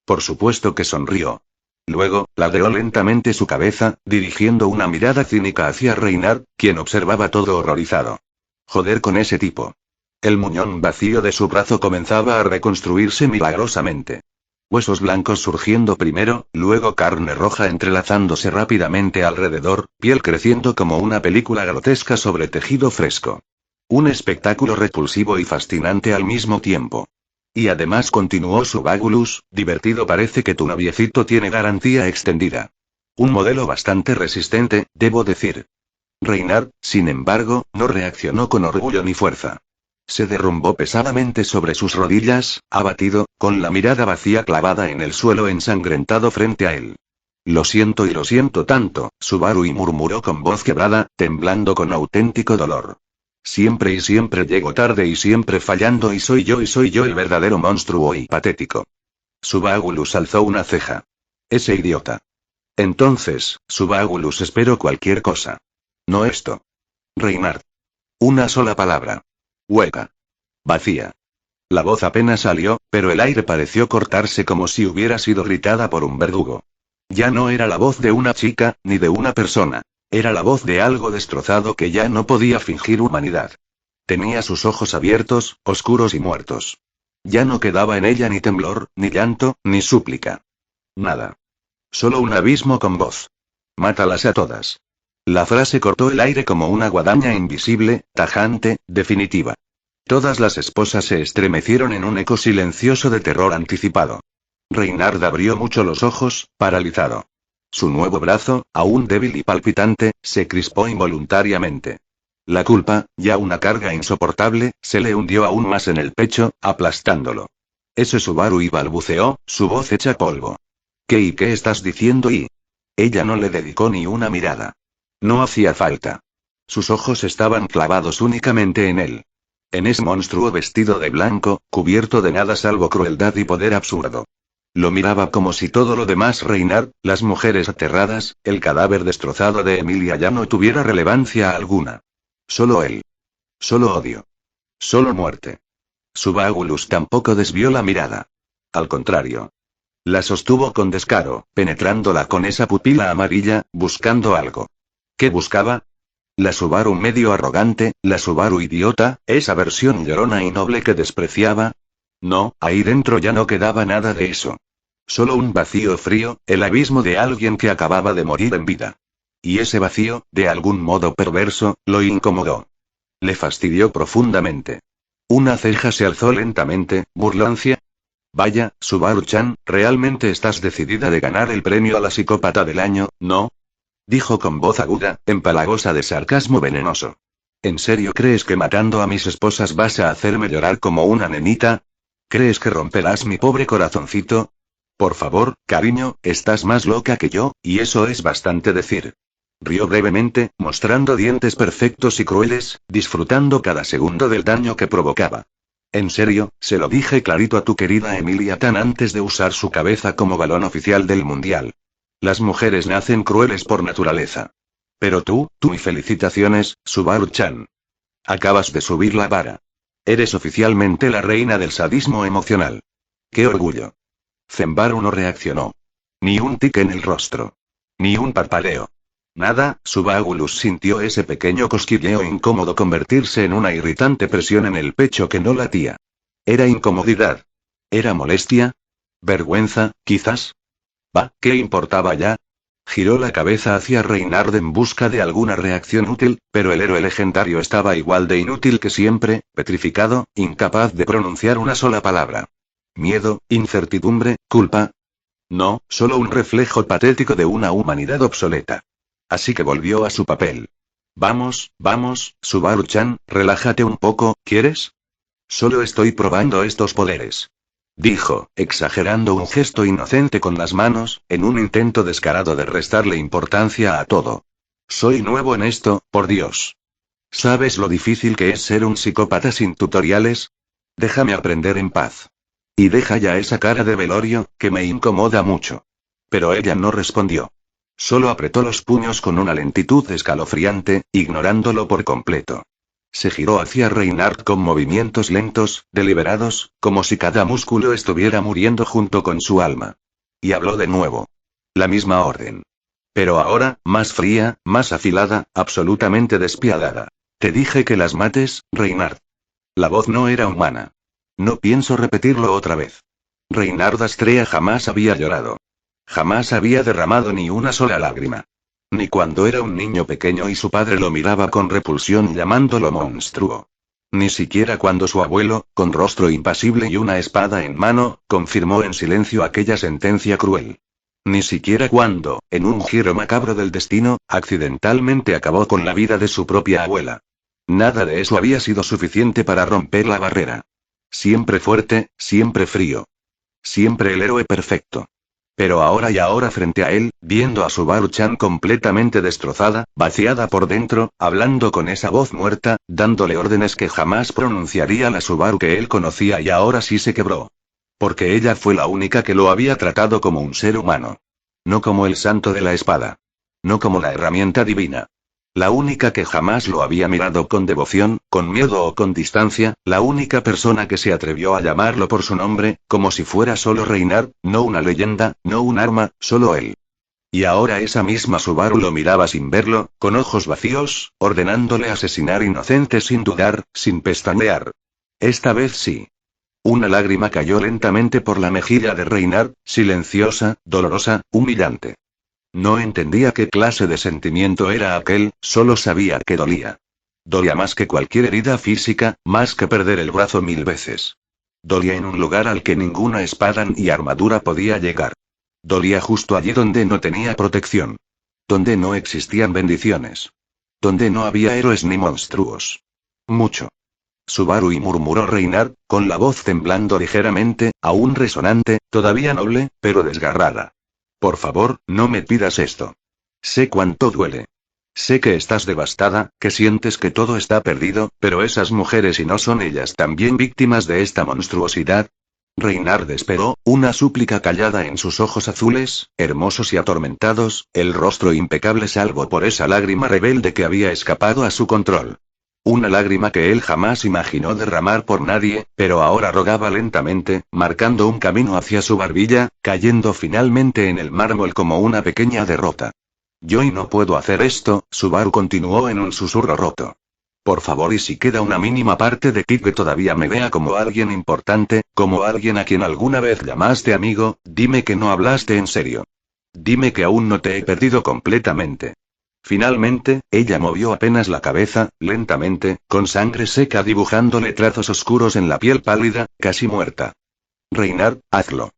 Speaker 1: Por supuesto que sonrió. Luego, ladeó lentamente su cabeza, dirigiendo una mirada cínica hacia Reinhardt, quien observaba todo horrorizado. Joder con ese tipo. El muñón vacío de su brazo comenzaba a reconstruirse milagrosamente. Huesos blancos surgiendo primero, luego carne roja entrelazándose rápidamente alrededor, piel creciendo como una película grotesca sobre tejido fresco. Un espectáculo repulsivo y fascinante al mismo tiempo. Y además, continuó Subagulus, divertido, parece que tu noviecito tiene garantía extendida. Un modelo bastante resistente, debo decir. Reinhardt, sin embargo, no reaccionó con orgullo ni fuerza. Se derrumbó pesadamente sobre sus rodillas, abatido, con la mirada vacía clavada en el suelo ensangrentado frente a él. Lo siento y lo siento tanto, Subaru, y murmuró con voz quebrada, temblando con auténtico dolor. Siempre y siempre llego tarde y siempre fallando, y soy yo el verdadero monstruo y patético. Subagulus alzó una ceja. Ese idiota. Entonces, Subagulus, espero cualquier cosa. No esto. Reinhardt. Una sola palabra. Hueca. Vacía. La voz apenas salió, pero el aire pareció cortarse como si hubiera sido gritada por un verdugo. Ya no era la voz de una chica, ni de una persona. Era la voz de algo destrozado que ya no podía fingir humanidad. Tenía sus ojos abiertos, oscuros y muertos. Ya no quedaba en ella ni temblor, ni llanto, ni súplica. Nada. Solo un abismo con voz. Mátalas a todas. La frase cortó el aire como una guadaña invisible, tajante, definitiva. Todas las esposas se estremecieron en un eco silencioso de terror anticipado. Reinhardt abrió mucho los ojos, paralizado. Su nuevo brazo, aún débil y palpitante, se crispó involuntariamente. La culpa, ya una carga insoportable, se le hundió aún más en el pecho, aplastándolo. Ese Subaru, y balbuceó, su voz hecha polvo. ¿Qué y qué estás diciendo? Y ella no le dedicó ni una mirada. No hacía falta. Sus ojos estaban clavados únicamente en él. En ese monstruo vestido de blanco, cubierto de nada salvo crueldad y poder absurdo. Lo miraba como si todo lo demás, Reinhardt, las mujeres aterradas, el cadáver destrozado de Emilia, ya no tuviera relevancia alguna. Solo él. Solo odio. Solo muerte. Subagulus tampoco desvió la mirada. Al contrario. La sostuvo con descaro, penetrándola con esa pupila amarilla, buscando algo. ¿Qué buscaba? La Subaru medio arrogante, la Subaru idiota, esa versión llorona y noble que despreciaba. No, ahí dentro ya no quedaba nada de eso. Solo un vacío frío, el abismo de alguien que acababa de morir en vida. Y ese vacío, de algún modo perverso, lo incomodó. Le fastidió profundamente. Una ceja se alzó lentamente, burlancia. Vaya, Subaru-chan, ¿realmente estás decidida de ganar el premio a la psicópata del año, no? Dijo con voz aguda, empalagosa de sarcasmo venenoso. ¿En serio crees que matando a mis esposas vas a hacerme llorar como una nenita? ¿Crees que romperás mi pobre corazoncito? Por favor, cariño, estás más loca que yo, y eso es bastante decir. Rió brevemente, mostrando dientes perfectos y crueles, disfrutando cada segundo del daño que provocaba. En serio, se lo dije clarito a tu querida Emilia Tan antes de usar su cabeza como balón oficial del mundial. Las mujeres nacen crueles por naturaleza. Pero tú y felicitaciones, Subaru-chan. Acabas de subir la vara. Eres oficialmente la reina del sadismo emocional. ¡Qué orgullo! Zenbaru no reaccionó. Ni un tic en el rostro. Ni un parpadeo. Nada, Subagulus sintió ese pequeño cosquilleo incómodo convertirse en una irritante presión en el pecho que no latía. ¿Era incomodidad? ¿Era molestia? ¿Vergüenza, quizás? Bah, ¿qué importaba ya? Giró la cabeza hacia Reynard en busca de alguna reacción útil, pero el héroe legendario estaba igual de inútil que siempre, petrificado, incapaz de pronunciar una sola palabra. Miedo, incertidumbre, culpa. No, solo un reflejo patético de una humanidad obsoleta. Así que volvió a su papel. Vamos, Subaru-chan, relájate un poco, ¿quieres? Solo estoy probando estos poderes. Dijo, exagerando un gesto inocente con las manos, en un intento descarado de restarle importancia a todo. Soy nuevo en esto, por Dios. ¿Sabes lo difícil que es ser un psicópata sin tutoriales? Déjame aprender en paz. Y deja ya esa cara de velorio, que me incomoda mucho. Pero ella no respondió. Solo apretó los puños con una lentitud escalofriante, ignorándolo por completo. Se giró hacia Reynard con movimientos lentos, deliberados, como si cada músculo estuviera muriendo junto con su alma. Y habló de nuevo. La misma orden. Pero ahora, más fría, más afilada, absolutamente despiadada. Te dije que las mates, Reynard. La voz no era humana. No pienso repetirlo otra vez. Reynard Astrea jamás había llorado. Jamás había derramado ni una sola lágrima. Ni cuando era un niño pequeño y su padre lo miraba con repulsión llamándolo monstruo. Ni siquiera cuando su abuelo, con rostro impasible y una espada en mano, confirmó en silencio aquella sentencia cruel. Ni siquiera cuando, en un giro macabro del destino, accidentalmente acabó con la vida de su propia abuela. Nada de eso había sido suficiente para romper la barrera. Siempre fuerte, siempre frío. Siempre el héroe perfecto. Pero ahora frente a él, viendo a Subaru-chan completamente destrozada, vaciada por dentro, hablando con esa voz muerta, dándole órdenes que jamás pronunciaría la Subaru que él conocía y ahora sí se quebró. Porque ella fue la única que lo había tratado como un ser humano. No como el santo de la espada. No como la herramienta divina. La única que jamás lo había mirado con devoción, con miedo o con distancia, la única persona que se atrevió a llamarlo por su nombre, como si fuera solo Reynard, no una leyenda, no un arma, solo él. Y ahora esa misma Subaru lo miraba sin verlo, con ojos vacíos, ordenándole asesinar inocentes sin dudar, sin pestañear. Esta vez sí. Una lágrima cayó lentamente por la mejilla de Reynard, silenciosa, dolorosa, humillante. No entendía qué clase de sentimiento era aquel, solo sabía que dolía. Dolía más que cualquier herida física, más que perder el brazo 1000 veces. Dolía en un lugar al que ninguna espada ni armadura podía llegar. Dolía justo allí donde no tenía protección. Donde no existían bendiciones. Donde no había héroes ni monstruos. Mucho. Subaru, y murmuró Reynard, con la voz temblando ligeramente, aún resonante, todavía noble, pero desgarrada. Por favor, no me pidas esto. Sé cuánto duele. Sé que estás devastada, que sientes que todo está perdido, pero esas mujeres, ¿y no son ellas también víctimas de esta monstruosidad? Reynard esperó, una súplica callada en sus ojos azules, hermosos y atormentados, el rostro impecable salvo por esa lágrima rebelde que había escapado a su control. Una lágrima que él jamás imaginó derramar por nadie, pero ahora rogaba lentamente, marcando un camino hacia su barbilla, cayendo finalmente en el mármol como una pequeña derrota. Yo y no puedo hacer esto, Subaru continuó en un susurro roto. Por favor, y si queda una mínima parte de ti que todavía me vea como alguien importante, como alguien a quien alguna vez llamaste amigo, dime que no hablaste en serio. Dime que aún no te he perdido completamente. Finalmente, ella movió apenas la cabeza, lentamente, con sangre seca dibujándole trazos oscuros en la piel pálida, casi muerta. Reynard, hazlo.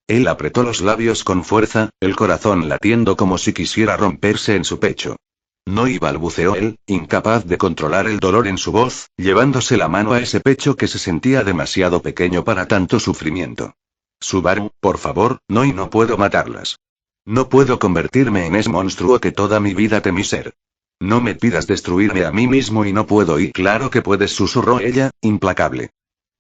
Speaker 1: Él apretó los labios con fuerza, el corazón latiendo como si quisiera romperse en su pecho. No, y balbuceó él, incapaz de controlar el dolor en su voz, llevándose la mano a ese pecho que se sentía demasiado pequeño para tanto sufrimiento. Subaru, por favor, no, y no puedo matarlas. No puedo convertirme en ese monstruo que toda mi vida temí ser. No me pidas destruirme a mí mismo y no puedo, y claro que puedes, susurró ella, implacable.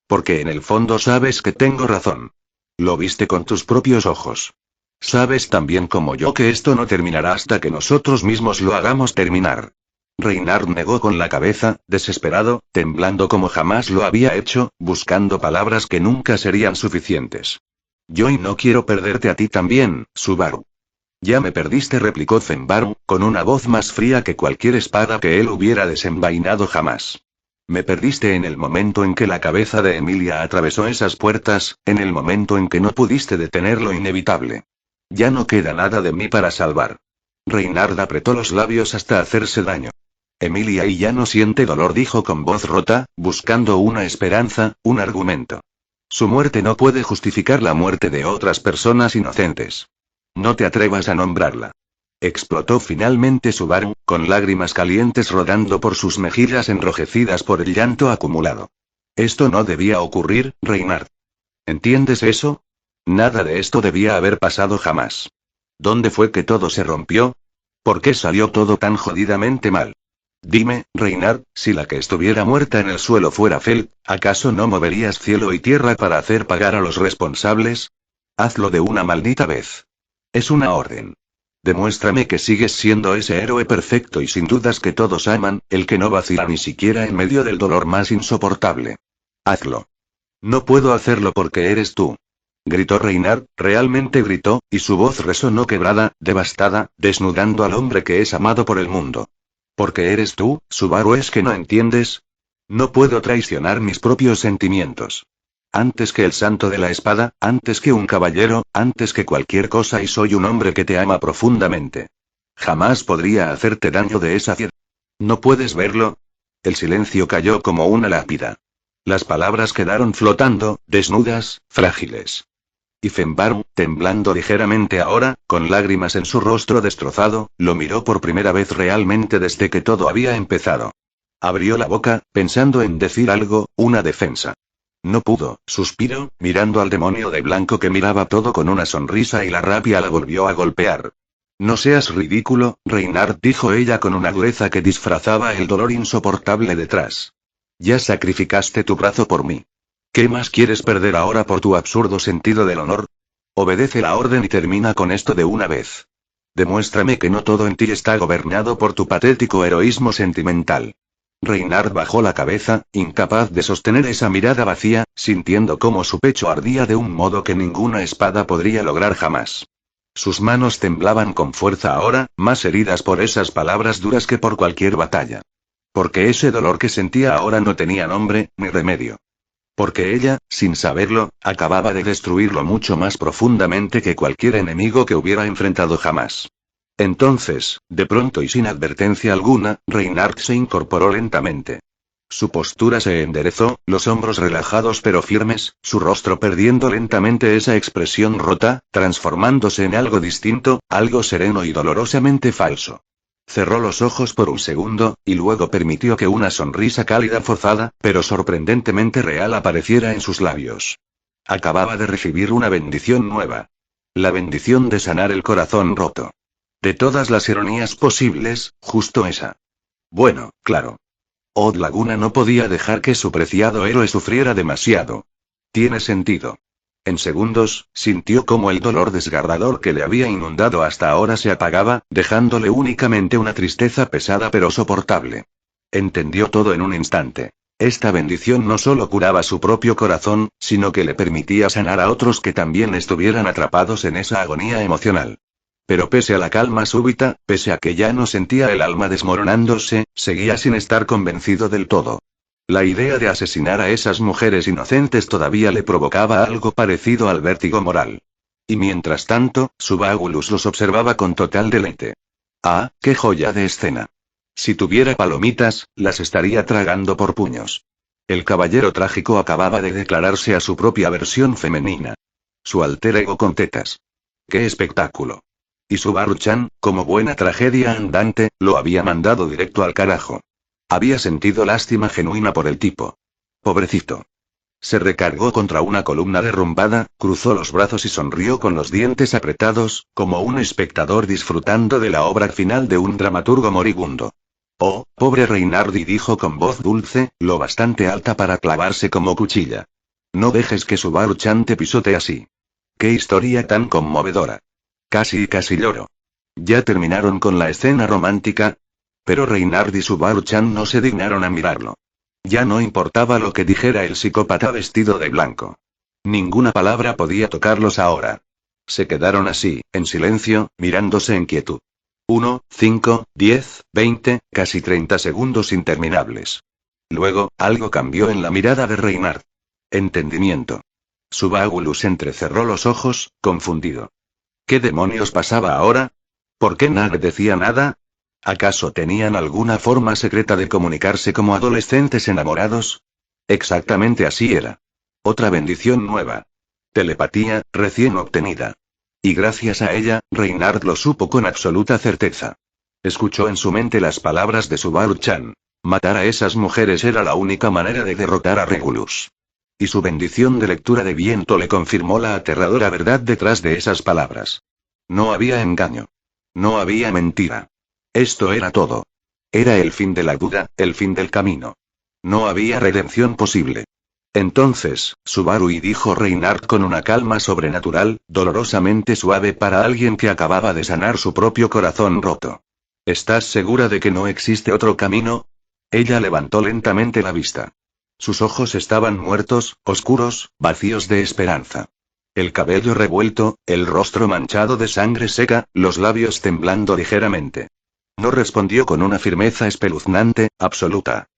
Speaker 1: Porque en el fondo sabes que tengo razón. Lo viste con tus propios ojos. Sabes tan bien como yo que esto no terminará hasta que nosotros mismos lo hagamos terminar. Reynard negó con la cabeza, desesperado, temblando como jamás lo había hecho, buscando palabras que nunca serían suficientes. Yo y no quiero perderte a ti también, Subaru. Ya me perdiste, replicó Zenbaru, con una voz más fría que cualquier espada que él hubiera desenvainado jamás. Me perdiste en el momento en que la cabeza de Emilia atravesó esas puertas, en el momento en que no pudiste detener lo inevitable. Ya no queda nada de mí para salvar. Reynard apretó los labios hasta hacerse daño. Emilia y ya no siente dolor, dijo con voz rota, buscando una esperanza, un argumento. Su muerte no puede justificar la muerte de otras personas inocentes. No te atrevas a nombrarla. Explotó finalmente Subaru, con lágrimas calientes rodando por sus mejillas enrojecidas por el llanto acumulado. Esto no debía ocurrir, Reynard. ¿Entiendes eso? Nada de esto debía haber pasado jamás. ¿Dónde fue que todo se rompió? ¿Por qué salió todo tan jodidamente mal? Dime, Reynard, si la que estuviera muerta en el suelo fuera Fel, ¿acaso no moverías cielo y tierra para hacer pagar a los responsables? Hazlo de una maldita vez. Es una orden. Demuéstrame que sigues siendo ese héroe perfecto y sin dudas que todos aman, el que no vacila ni siquiera en medio del dolor más insoportable. Hazlo. No puedo hacerlo porque eres tú. Gritó Reynard, realmente gritó, y su voz resonó quebrada, devastada, desnudando al hombre que es amado por el mundo. Porque eres tú, Subaru, ¿es que no entiendes? No puedo traicionar mis propios sentimientos. Antes que el santo de la espada, antes que un caballero, antes que cualquier cosa, y soy un hombre que te ama profundamente. Jamás podría hacerte daño de esa fiera. ¿No puedes verlo? El silencio cayó como una lápida. Las palabras quedaron flotando, desnudas, frágiles. Y Zenbaru, temblando ligeramente ahora, con lágrimas en su rostro destrozado, lo miró por primera vez realmente desde que todo había empezado. Abrió la boca, pensando en decir algo, una defensa. No pudo, suspiró, mirando al demonio de blanco que miraba todo con una sonrisa y la rabia la volvió a golpear. No seas ridículo, Reynard, dijo ella con una dureza que disfrazaba el dolor insoportable detrás. Ya sacrificaste tu brazo por mí. ¿Qué más quieres perder ahora por tu absurdo sentido del honor? Obedece la orden y termina con esto de una vez. Demuéstrame que no todo en ti está gobernado por tu patético heroísmo sentimental. Reynard bajó la cabeza, incapaz de sostener esa mirada vacía, sintiendo cómo su pecho ardía de un modo que ninguna espada podría lograr jamás. Sus manos temblaban con fuerza ahora, más heridas por esas palabras duras que por cualquier batalla. Porque ese dolor que sentía ahora no tenía nombre, ni remedio. Porque ella, sin saberlo, acababa de destruirlo mucho más profundamente que cualquier enemigo que hubiera enfrentado jamás. Entonces, de pronto y sin advertencia alguna, Reynard se incorporó lentamente. Su postura se enderezó, los hombros relajados pero firmes, su rostro perdiendo lentamente esa expresión rota, transformándose en algo distinto, algo sereno y dolorosamente falso. Cerró los ojos por un segundo, y luego permitió que una sonrisa cálida forzada, pero sorprendentemente real apareciera en sus labios. Acababa de recibir una bendición nueva. La bendición de sanar el corazón roto. De todas las ironías posibles, justo esa. Bueno, claro. Odd Laguna no podía dejar que su preciado héroe sufriera demasiado. Tiene sentido. En segundos, sintió cómo el dolor desgarrador que le había inundado hasta ahora se apagaba, dejándole únicamente una tristeza pesada pero soportable. Entendió todo en un instante. Esta bendición no solo curaba su propio corazón, sino que le permitía sanar a otros que también estuvieran atrapados en esa agonía emocional. Pero pese a la calma súbita, pese a que ya no sentía el alma desmoronándose, seguía sin estar convencido del todo. La idea de asesinar a esas mujeres inocentes todavía le provocaba algo parecido al vértigo moral. Y mientras tanto, Subagulus los observaba con total deleite. Ah, qué joya de escena. Si tuviera palomitas, las estaría tragando por puños. El caballero trágico acababa de declararse a su propia versión femenina. Su alter ego con tetas. ¡Qué espectáculo! Y Subaru-chan, como buena tragedia andante, lo había mandado directo al carajo. Había sentido lástima genuina por el tipo. Pobrecito. Se recargó contra una columna derrumbada, cruzó los brazos y sonrió con los dientes apretados, como un espectador disfrutando de la obra final de un dramaturgo moribundo. Oh, pobre Reinardi, dijo con voz dulce, lo bastante alta para clavarse como cuchilla. No dejes que Subaru-chan te pisotee así. ¡Qué historia tan conmovedora! Casi lloro. ¿Ya terminaron con la escena romántica? Pero Reinardi y Subaru-chan no se dignaron a mirarlo. Ya no importaba lo que dijera el psicópata vestido de blanco. Ninguna palabra podía tocarlos ahora. Se quedaron así, en silencio, mirándose en quietud. 1, 5, 10, 20, casi 30 segundos interminables. Luego, algo cambió en la mirada de Reinhard. Entendimiento. Subagulus entrecerró los ojos, confundido. ¿Qué demonios pasaba ahora? ¿Por qué nadie decía nada? ¿Acaso tenían alguna forma secreta de comunicarse como adolescentes enamorados? Exactamente así era. Otra bendición nueva. Telepatía, recién obtenida. Y gracias a ella, Reinhard lo supo con absoluta certeza. Escuchó en su mente las palabras de Subaru-chan. Matar a esas mujeres era la única manera de derrotar a Regulus. Y su bendición de lectura de viento le confirmó la aterradora verdad detrás de esas palabras. No había engaño. No había mentira. Esto era todo. Era el fin de la duda, el fin del camino. No había redención posible. Entonces, Subaru, y dijo Reinhard con una calma sobrenatural, dolorosamente suave para alguien que acababa de sanar su propio corazón roto. ¿Estás segura de que no existe otro camino? Ella levantó lentamente la vista. Sus ojos estaban muertos, oscuros, vacíos de esperanza. El cabello revuelto, el rostro manchado de sangre seca, los labios temblando ligeramente. No respondió con una firmeza espeluznante, absoluta.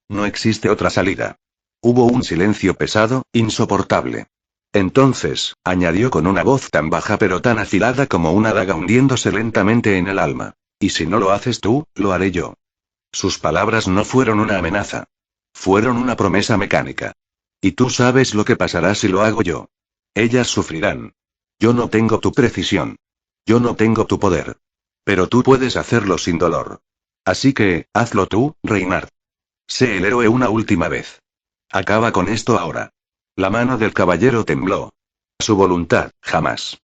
Speaker 1: No existe otra salida. Hubo un silencio pesado, insoportable. Entonces, añadió con una voz tan baja pero tan afilada como una daga hundiéndose lentamente en el alma. Y si no lo haces tú, lo haré yo. Sus palabras no fueron una amenaza. Fueron una promesa mecánica. Y tú sabes lo que pasará si lo hago yo. Ellas sufrirán. Yo no tengo tu precisión. Yo no tengo tu poder. Pero tú puedes hacerlo sin dolor. Así que, hazlo tú, Reinhard. Sé el héroe una última vez. Acaba con esto ahora. La mano del caballero tembló. Su voluntad, jamás.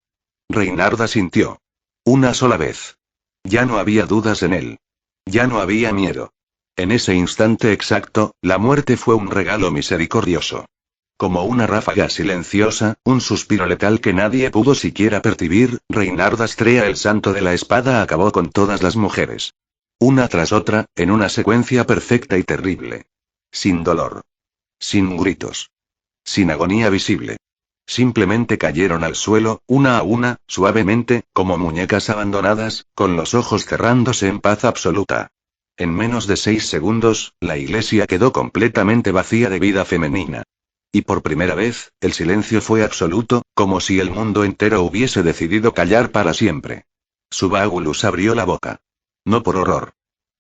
Speaker 1: Reinhard asintió. Una sola vez. Ya no había dudas en él. Ya no había miedo. En ese instante exacto, la muerte fue un regalo misericordioso. Como una ráfaga silenciosa, un suspiro letal que nadie pudo siquiera percibir, Reinhard Astrea, el santo de la espada, acabó con todas las mujeres. Una tras otra, en una secuencia perfecta y terrible. Sin dolor. Sin gritos. Sin agonía visible. Simplemente cayeron al suelo, una a una, suavemente, como muñecas abandonadas, con los ojos cerrándose en paz absoluta. En menos de 6 segundos, la iglesia quedó completamente vacía de vida femenina. Y por primera vez, el silencio fue absoluto, como si el mundo entero hubiese decidido callar para siempre. Subagulus abrió la boca. No por horror.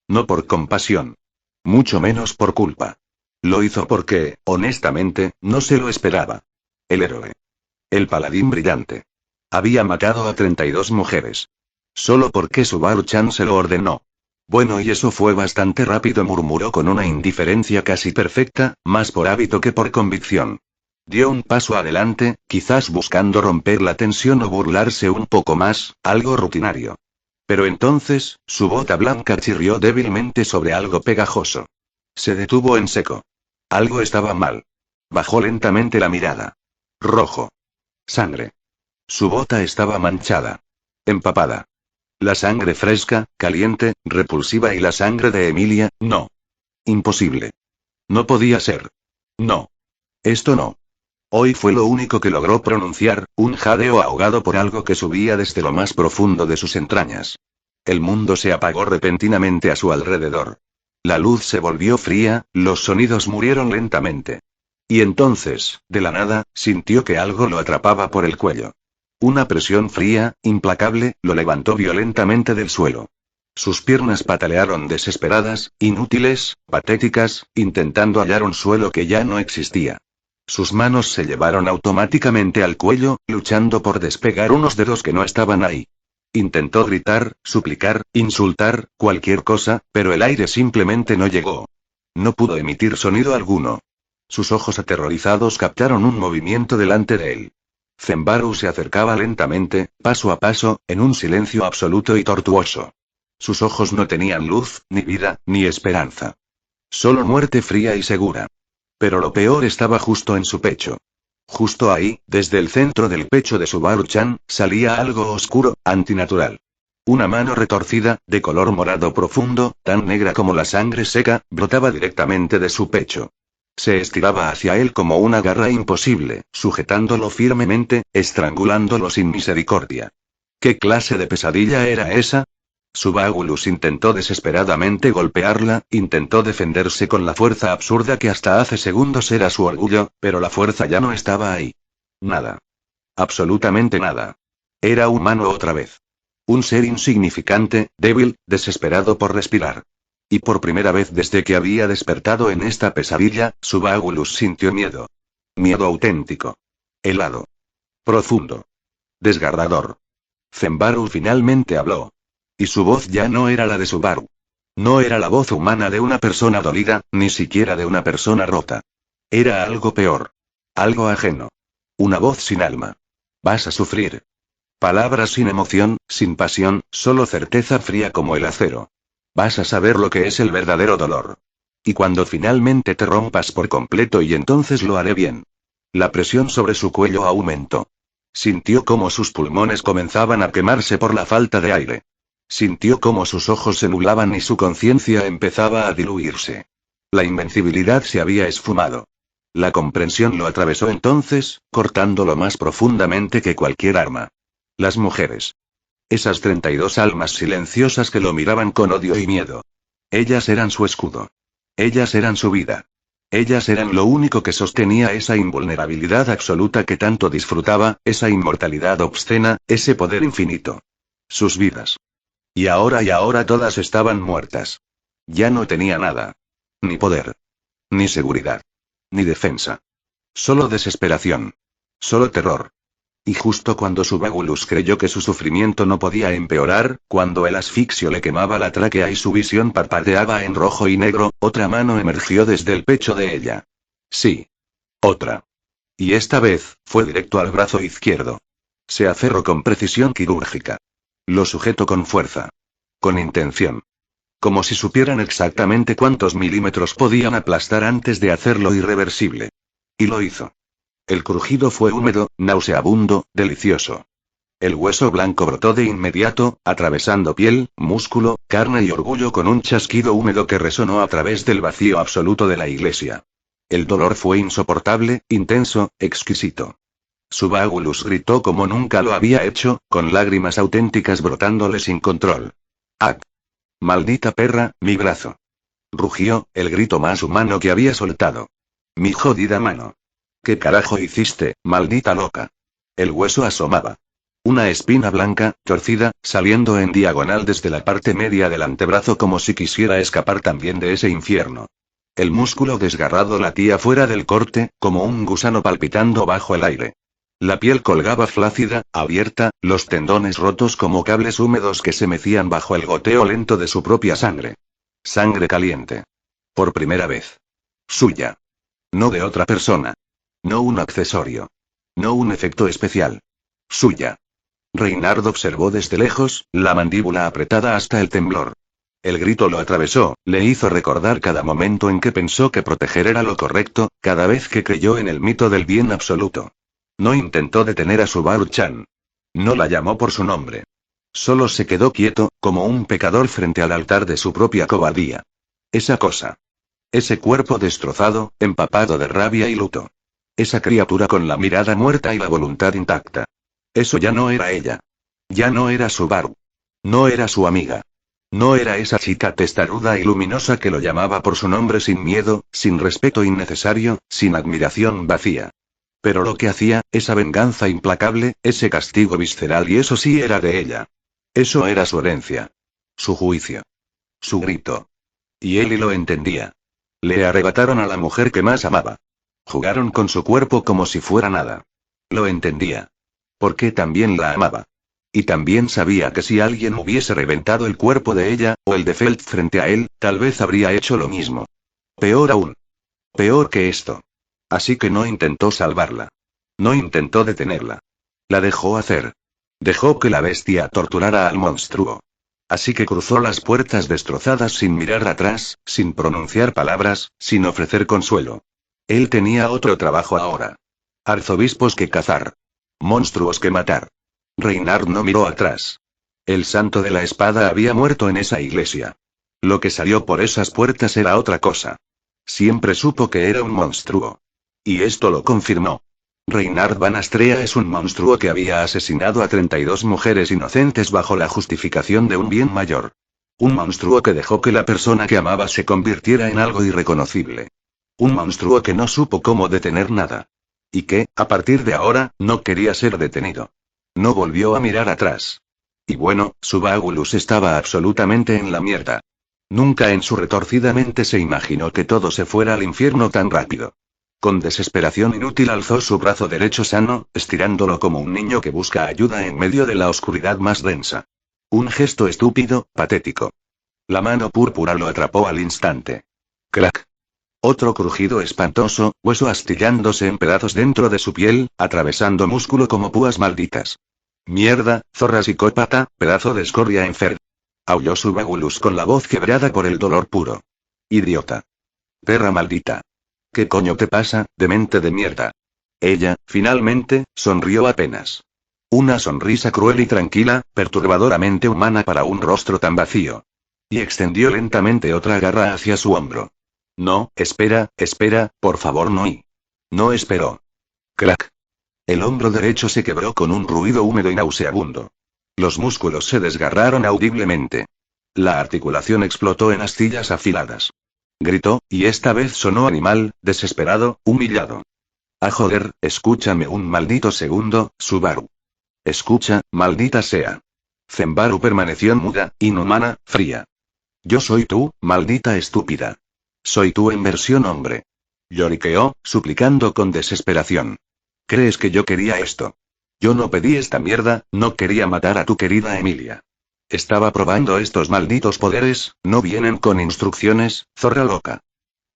Speaker 1: No por compasión. Mucho menos por culpa. Lo hizo porque, honestamente, no se lo esperaba. El héroe. El paladín brillante. Había matado a 32 mujeres. Solo porque Subaru-chan se lo ordenó. Bueno, y eso fue bastante rápido, murmuró con una indiferencia casi perfecta, más por hábito que por convicción. Dio un paso adelante, quizás buscando romper la tensión o burlarse un poco más, algo rutinario. Pero entonces, su bota blanca chirrió débilmente sobre algo pegajoso. Se detuvo en seco. Algo estaba mal. Bajó lentamente la mirada. Rojo. Sangre. Su bota estaba manchada. Empapada. La sangre fresca, caliente, repulsiva, y la sangre de Emilia, no. Imposible. No podía ser. No. Esto no. Hoy fue lo único que logró pronunciar, un jadeo ahogado por algo que subía desde lo más profundo de sus entrañas. El mundo se apagó repentinamente a su alrededor. La luz se volvió fría, los sonidos murieron lentamente. Y entonces, de la nada, sintió que algo lo atrapaba por el cuello. Una presión fría, implacable, lo levantó violentamente del suelo. Sus piernas patalearon desesperadas, inútiles, patéticas, intentando hallar un suelo que ya no existía. Sus manos se llevaron automáticamente al cuello, luchando por despegar unos dedos que no estaban ahí. Intentó gritar, suplicar, insultar, cualquier cosa, pero el aire simplemente no llegó. No pudo emitir sonido alguno. Sus ojos aterrorizados captaron un movimiento delante de él. Zenbaru se acercaba lentamente, paso a paso, en un silencio absoluto y tortuoso. Sus ojos no tenían luz, ni vida, ni esperanza. Solo muerte fría y segura. Pero lo peor estaba justo en su pecho. Justo ahí, desde el centro del pecho de Subaru-chan, salía algo oscuro, antinatural. Una mano retorcida, de color morado profundo, tan negra como la sangre seca, brotaba directamente de su pecho. Se estiraba hacia él como una garra imposible, sujetándolo firmemente, estrangulándolo sin misericordia. ¿Qué clase de pesadilla era esa? Subagulus intentó desesperadamente golpearla, intentó defenderse con la fuerza absurda que hasta hace segundos era su orgullo, pero la fuerza ya no estaba ahí. Nada. Absolutamente nada. Era humano otra vez. Un ser insignificante, débil, desesperado por respirar. Y por primera vez desde que había despertado en esta pesadilla, Subagulus sintió miedo. Miedo auténtico. Helado. Profundo. Desgarrador. Zenbaru finalmente habló. Y su voz ya no era la de Subaru. No era la voz humana de una persona dolida, ni siquiera de una persona rota. Era algo peor. Algo ajeno. Una voz sin alma. Vas a sufrir. Palabras sin emoción, sin pasión, solo certeza fría como el acero. Vas a saber lo que es el verdadero dolor. Y cuando finalmente te rompas por completo y entonces lo haré bien. La presión sobre su cuello aumentó. Sintió cómo sus pulmones comenzaban a quemarse por la falta de aire. Sintió cómo sus ojos se nublaban y su conciencia empezaba a diluirse. La invencibilidad se había esfumado. La comprensión lo atravesó entonces, cortándolo más profundamente que cualquier arma. Las mujeres. Esas 32 almas silenciosas que lo miraban con odio y miedo. Ellas eran su escudo. Ellas eran su vida. Ellas eran lo único que sostenía esa invulnerabilidad absoluta que tanto disfrutaba, esa inmortalidad obscena, ese poder infinito. Sus vidas. Y ahora todas estaban muertas. Ya no tenía nada. Ni poder. Ni seguridad. Ni defensa. Solo desesperación. Solo terror. Y justo cuando Subagulus creyó que su sufrimiento no podía empeorar, cuando el asfixio le quemaba la tráquea y su visión parpadeaba en rojo y negro, otra mano emergió desde el pecho de ella. Sí. Otra. Y esta vez, fue directo al brazo izquierdo. Se aferró con precisión quirúrgica. Lo sujetó con fuerza. Con intención. Como si supieran exactamente cuántos milímetros podían aplastar antes de hacerlo irreversible. Y lo hizo. El crujido fue húmedo, nauseabundo, delicioso. El hueso blanco brotó de inmediato, atravesando piel, músculo, carne y orgullo con un chasquido húmedo que resonó a través del vacío absoluto de la iglesia. El dolor fue insoportable, intenso, exquisito. Subagulus gritó como nunca lo había hecho, con lágrimas auténticas brotándole sin control. ¡Ah! ¡Maldita perra, mi brazo! Rugió, el grito más humano que había soltado. ¡Mi jodida mano! ¿Qué carajo hiciste, maldita loca? El hueso asomaba. Una espina blanca, torcida, saliendo en diagonal desde la parte media del antebrazo como si quisiera escapar también de ese infierno. El músculo desgarrado latía fuera del corte, como un gusano palpitando bajo el aire. La piel colgaba flácida, abierta, los tendones rotos como cables húmedos que se mecían bajo el goteo lento de su propia sangre. Sangre caliente. Por primera vez. Suya. No de otra persona. No un accesorio. No un efecto especial. Suya. Reinhardt observó desde lejos, la mandíbula apretada hasta el temblor. El grito lo atravesó, le hizo recordar cada momento en que pensó que proteger era lo correcto, cada vez que creyó en el mito del bien absoluto. No intentó detener a Subaru-chan. No la llamó por su nombre. Solo se quedó quieto, como un pecador frente al altar de su propia cobardía. Esa cosa. Ese cuerpo destrozado, empapado de rabia y luto. Esa criatura con la mirada muerta y la voluntad intacta. Eso ya no era ella. Ya no era Subaru. No era su amiga. No era esa chica testaruda y luminosa que lo llamaba por su nombre sin miedo, sin respeto innecesario, sin admiración vacía. Pero lo que hacía, esa venganza implacable, ese castigo visceral y eso sí era de ella. Eso era su herencia. Su juicio. Su grito. Y él lo entendía. Le arrebataron a la mujer que más amaba. Jugaron con su cuerpo como si fuera nada. Lo entendía. Porque también la amaba. Y también sabía que si alguien hubiese reventado el cuerpo de ella, o el de Felt frente a él, tal vez habría hecho lo mismo. Peor aún. Peor que esto. Así que no intentó salvarla. No intentó detenerla. La dejó hacer. Dejó que la bestia torturara al monstruo. Así que cruzó las puertas destrozadas sin mirar atrás, sin pronunciar palabras, sin ofrecer consuelo. Él tenía otro trabajo ahora. Arzobispos que cazar. Monstruos que matar. Reynard no miró atrás. El santo de la espada había muerto en esa iglesia. Lo que salió por esas puertas era otra cosa. Siempre supo que era un monstruo. Y esto lo confirmó. Reynard Van Astrea es un monstruo que había asesinado a 32 mujeres inocentes bajo la justificación de un bien mayor. Un monstruo que dejó que la persona que amaba se convirtiera en algo irreconocible. Un monstruo que no supo cómo detener nada. Y que, a partir de ahora, no quería ser detenido. No volvió a mirar atrás. Y bueno, su Baulus estaba absolutamente en la mierda. Nunca en su retorcida mente se imaginó que todo se fuera al infierno tan rápido. Con desesperación inútil alzó su brazo derecho sano, estirándolo como un niño que busca ayuda en medio de la oscuridad más densa. Un gesto estúpido, patético. La mano púrpura lo atrapó al instante. ¡Crack! Otro crujido espantoso, hueso astillándose en pedazos dentro de su piel, atravesando músculo como púas malditas. ¡Mierda, zorra psicópata, pedazo de escoria enferma! Aulló su Baulus con la voz quebrada por el dolor puro. ¡Idiota! ¡Perra maldita! ¿Qué coño te pasa, demente de mierda? Ella, finalmente, sonrió apenas. Una sonrisa cruel y tranquila, perturbadoramente humana para un rostro tan vacío. Y extendió lentamente otra garra hacia su hombro. No, espera, por favor no. Y no esperó. Crack. El hombro derecho se quebró con un ruido húmedo y nauseabundo. Los músculos se desgarraron audiblemente. La articulación explotó en astillas afiladas. Gritó, y esta vez sonó animal, desesperado, humillado. Ah, joder, escúchame un maldito segundo, Subaru. Escucha, maldita sea. Zenbaru permaneció muda, inhumana, fría. Yo soy tú, maldita estúpida. Soy tú en versión hombre. Lloriqueó, suplicando con desesperación. ¿Crees que yo quería esto? Yo no pedí esta mierda, no quería matar a tu querida Emilia. Estaba probando estos malditos poderes, no vienen con instrucciones, zorra loca.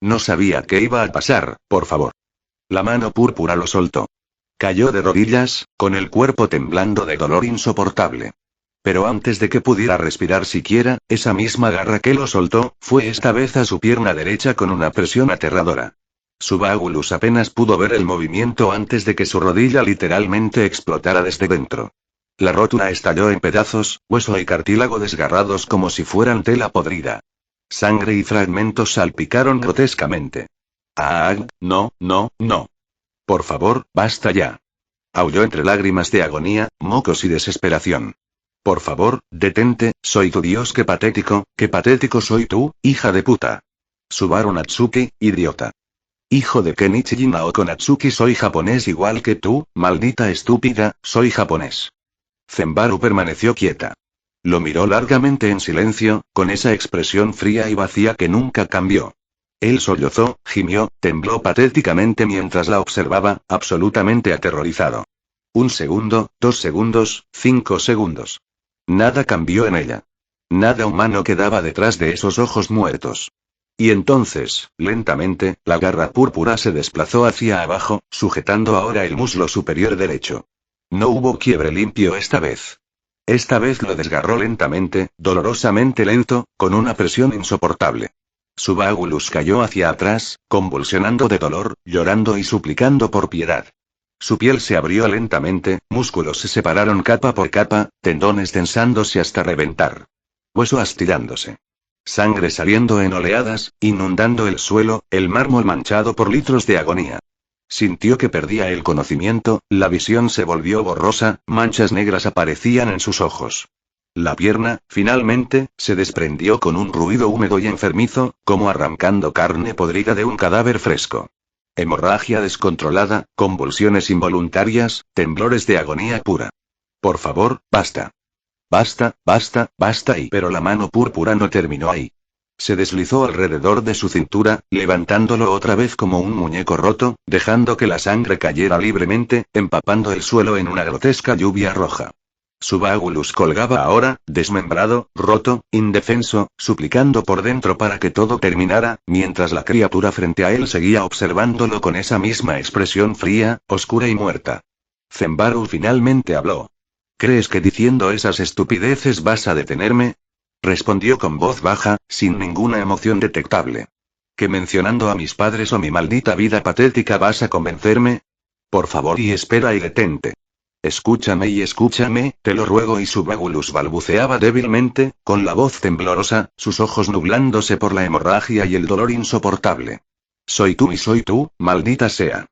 Speaker 1: No sabía qué iba a pasar, por favor. La mano púrpura lo soltó. Cayó de rodillas, con el cuerpo temblando de dolor insoportable. Pero antes de que pudiera respirar siquiera, esa misma garra que lo soltó, fue esta vez a su pierna derecha con una presión aterradora. Su Baulus apenas pudo ver el movimiento antes de que su rodilla literalmente explotara desde dentro. La rótula estalló en pedazos, hueso y cartílago desgarrados como si fueran tela podrida. Sangre y fragmentos salpicaron grotescamente. Ah, no. Por favor, basta ya. Aulló entre lágrimas de agonía, mocos y desesperación. Por favor, detente, soy tu dios, qué patético soy tú, hija de puta. Subaru Natsuki, idiota. Hijo de Kenichi Naoko Natsuki, soy japonés igual que tú, maldita estúpida, soy japonés. Zenbaru permaneció quieta. Lo miró largamente en silencio, con esa expresión fría y vacía que nunca cambió. Él sollozó, gimió, tembló patéticamente mientras la observaba, absolutamente aterrorizado. 1 segundo, 2 segundos, 5 segundos. Nada cambió en ella. Nada humano quedaba detrás de esos ojos muertos. Y entonces, lentamente, la garra púrpura se desplazó hacia abajo, sujetando ahora el muslo superior derecho. No hubo quiebre limpio esta vez. Esta vez lo desgarró lentamente, dolorosamente lento, con una presión insoportable. Su Baulus cayó hacia atrás, convulsionando de dolor, llorando y suplicando por piedad. Su piel se abrió lentamente, músculos se separaron capa por capa, tendones tensándose hasta reventar. Hueso astillándose. Sangre saliendo en oleadas, inundando el suelo, el mármol manchado por litros de agonía. Sintió que perdía el conocimiento, la visión se volvió borrosa, manchas negras aparecían en sus ojos. La pierna, finalmente, se desprendió con un ruido húmedo y enfermizo, como arrancando carne podrida de un cadáver fresco. Hemorragia descontrolada, convulsiones involuntarias, temblores de agonía pura. Por favor, basta. Basta, basta, basta pero la mano púrpura no terminó ahí. Se deslizó alrededor de su cintura, levantándolo otra vez como un muñeco roto, dejando que la sangre cayera libremente, empapando el suelo en una grotesca lluvia roja. Su Vágulus colgaba ahora, desmembrado, roto, indefenso, suplicando por dentro para que todo terminara, mientras la criatura frente a él seguía observándolo con esa misma expresión fría, oscura y muerta. Zenbaru finalmente habló. ¿Crees que diciendo esas estupideces vas a detenerme? Respondió con voz baja, sin ninguna emoción detectable. ¿Que mencionando a mis padres o mi maldita vida patética vas a convencerme? Por favor y espera y detente. Escúchame y escúchame, te lo ruego y su Vágulus balbuceaba débilmente, con la voz temblorosa, sus ojos nublándose por la hemorragia y el dolor insoportable. Soy tú y soy tú, maldita sea.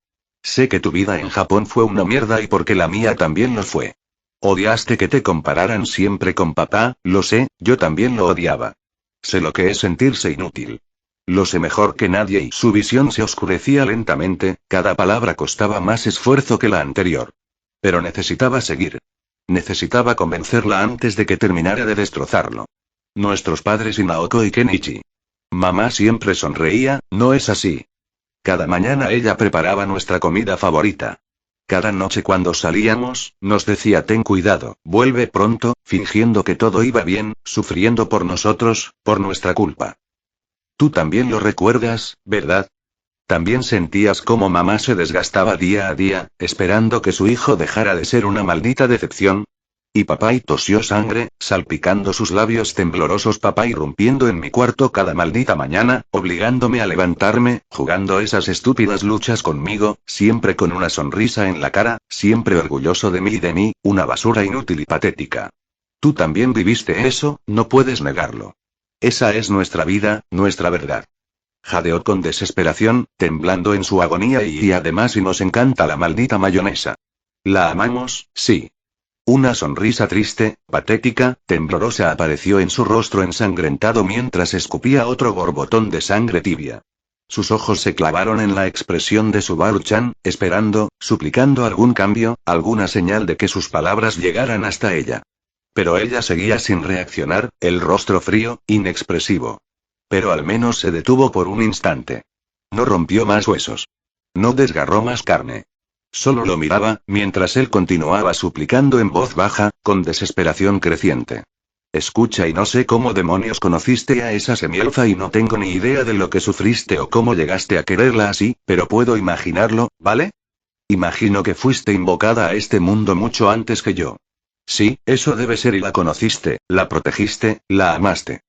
Speaker 1: Sé que tu vida en Japón fue una mierda y porque la mía también lo fue. Odiaste que te compararan siempre con papá, lo sé, yo también lo odiaba. Sé lo que es sentirse inútil. Lo sé mejor que nadie y su visión se oscurecía lentamente, cada palabra costaba más esfuerzo que la anterior. Pero necesitaba seguir. Necesitaba convencerla antes de que terminara de destrozarlo. Nuestros padres y Naoko y Kenichi. Mamá siempre sonreía, ¿no es así? Cada mañana ella preparaba nuestra comida favorita. Cada noche cuando salíamos, nos decía ten cuidado, vuelve pronto, fingiendo que todo iba bien, sufriendo por nosotros, por nuestra culpa. Tú también lo recuerdas, ¿verdad? También sentías cómo mamá se desgastaba día a día, esperando que su hijo dejara de ser una maldita decepción. Y papá tosió sangre, salpicando sus labios temblorosos, papá irrumpiendo en mi cuarto cada maldita mañana, obligándome a levantarme, jugando esas estúpidas luchas conmigo, siempre con una sonrisa en la cara, siempre orgulloso de mí y de mí, una basura inútil y patética. Tú también viviste eso, no puedes negarlo. Esa es nuestra vida, nuestra verdad. Jadeó con desesperación, temblando en su agonía y además y nos encanta la maldita mayonesa. La amamos, sí. Una sonrisa triste, patética, temblorosa apareció en su rostro ensangrentado mientras escupía otro borbotón de sangre tibia. Sus ojos se clavaron en la expresión de Subaru-chan, esperando, suplicando algún cambio, alguna señal de que sus palabras llegaran hasta ella. Pero ella seguía sin reaccionar, el rostro frío, inexpresivo. Pero al menos se detuvo por un instante. No rompió más huesos. No desgarró más carne. Solo lo miraba, mientras él continuaba suplicando en voz baja, con desesperación creciente. Escucha y no sé cómo demonios conociste a esa semielfa y no tengo ni idea de lo que sufriste o cómo llegaste a quererla así, pero puedo imaginarlo, ¿vale? Imagino que fuiste invocada a este mundo mucho antes que yo. Sí, eso debe ser y la conociste, la protegiste, la amaste.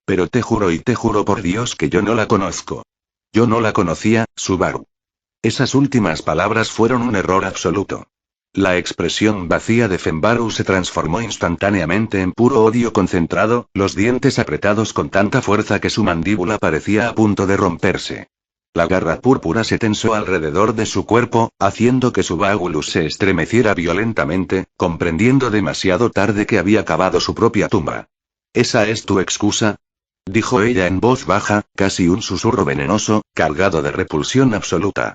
Speaker 1: Pero te juro y te juro por Dios que yo no la conozco. Yo no la conocía, Subaru. Esas últimas palabras fueron un error absoluto. La expresión vacía de Zenbaru se transformó instantáneamente en puro odio concentrado, los dientes apretados con tanta fuerza que su mandíbula parecía a punto de romperse. La garra púrpura se tensó alrededor de su cuerpo, haciendo que su Vágulus se estremeciera violentamente, comprendiendo demasiado tarde que había cavado su propia tumba. ¿Esa es tu excusa?, dijo ella en voz baja, casi un susurro venenoso, cargado de repulsión absoluta.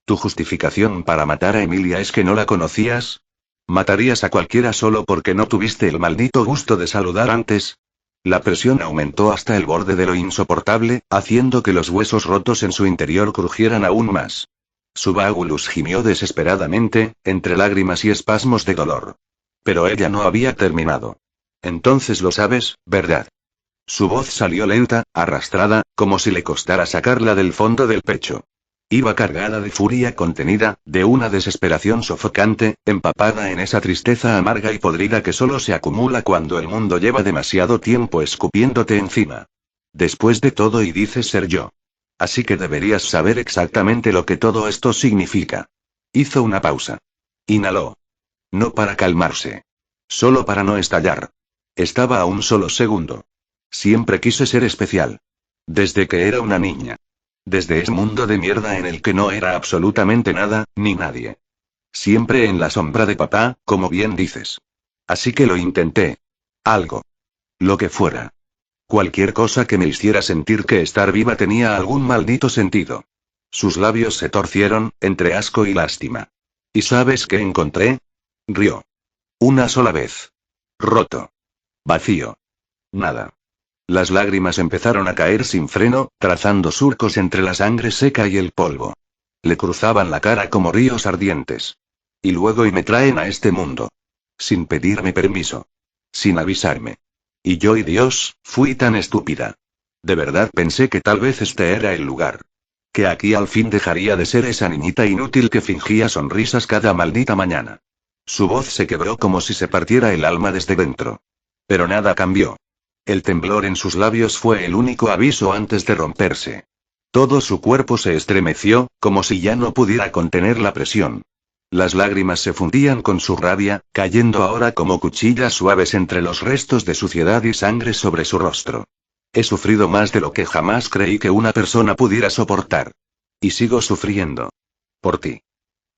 Speaker 1: ¿Tu justificación para matar a Emilia es que no la conocías? ¿Matarías a cualquiera solo porque no tuviste el maldito gusto de saludar antes? La presión aumentó hasta el borde de lo insoportable, haciendo que los huesos rotos en su interior crujieran aún más. Su Vágulus gimió desesperadamente, entre lágrimas y espasmos de dolor. Pero ella no había terminado. Entonces lo sabes, ¿verdad? Su voz salió lenta, arrastrada, como si le costara sacarla del fondo del pecho. Iba cargada de furia contenida, de una desesperación sofocante, empapada en esa tristeza amarga y podrida que solo se acumula cuando el mundo lleva demasiado tiempo escupiéndote encima. Después de todo y dices ser yo. Así que deberías saber exactamente lo que todo esto significa. Hizo una pausa. Inhaló. No para calmarse. Solo para no estallar. Estaba a un solo segundo. Siempre quise ser especial. Desde que era una niña. Desde ese mundo de mierda en el que no era absolutamente nada, ni nadie. Siempre en la sombra de papá, como bien dices. Así que lo intenté. Algo. Lo que fuera. Cualquier cosa que me hiciera sentir que estar viva tenía algún maldito sentido. Sus labios se torcieron, entre asco y lástima. ¿Y sabes qué encontré? Rió. Una sola vez. Roto. Vacío. Nada. Las lágrimas empezaron a caer sin freno, trazando surcos entre la sangre seca y el polvo. Le cruzaban la cara como ríos ardientes. Y luego me traen a este mundo. Sin pedirme permiso. Sin avisarme. Y yo y Dios, fui tan estúpida. De verdad pensé que tal vez este era el lugar. Que aquí al fin dejaría de ser esa niñita inútil que fingía sonrisas cada maldita mañana. Su voz se quebró como si se partiera el alma desde dentro. Pero nada cambió. El temblor en sus labios fue el único aviso antes de romperse. Todo su cuerpo se estremeció, como si ya no pudiera contener la presión. Las lágrimas se fundían con su rabia, cayendo ahora como cuchillas suaves entre los restos de suciedad y sangre sobre su rostro. He sufrido más de lo que jamás creí que una persona pudiera soportar. Y sigo sufriendo. Por ti.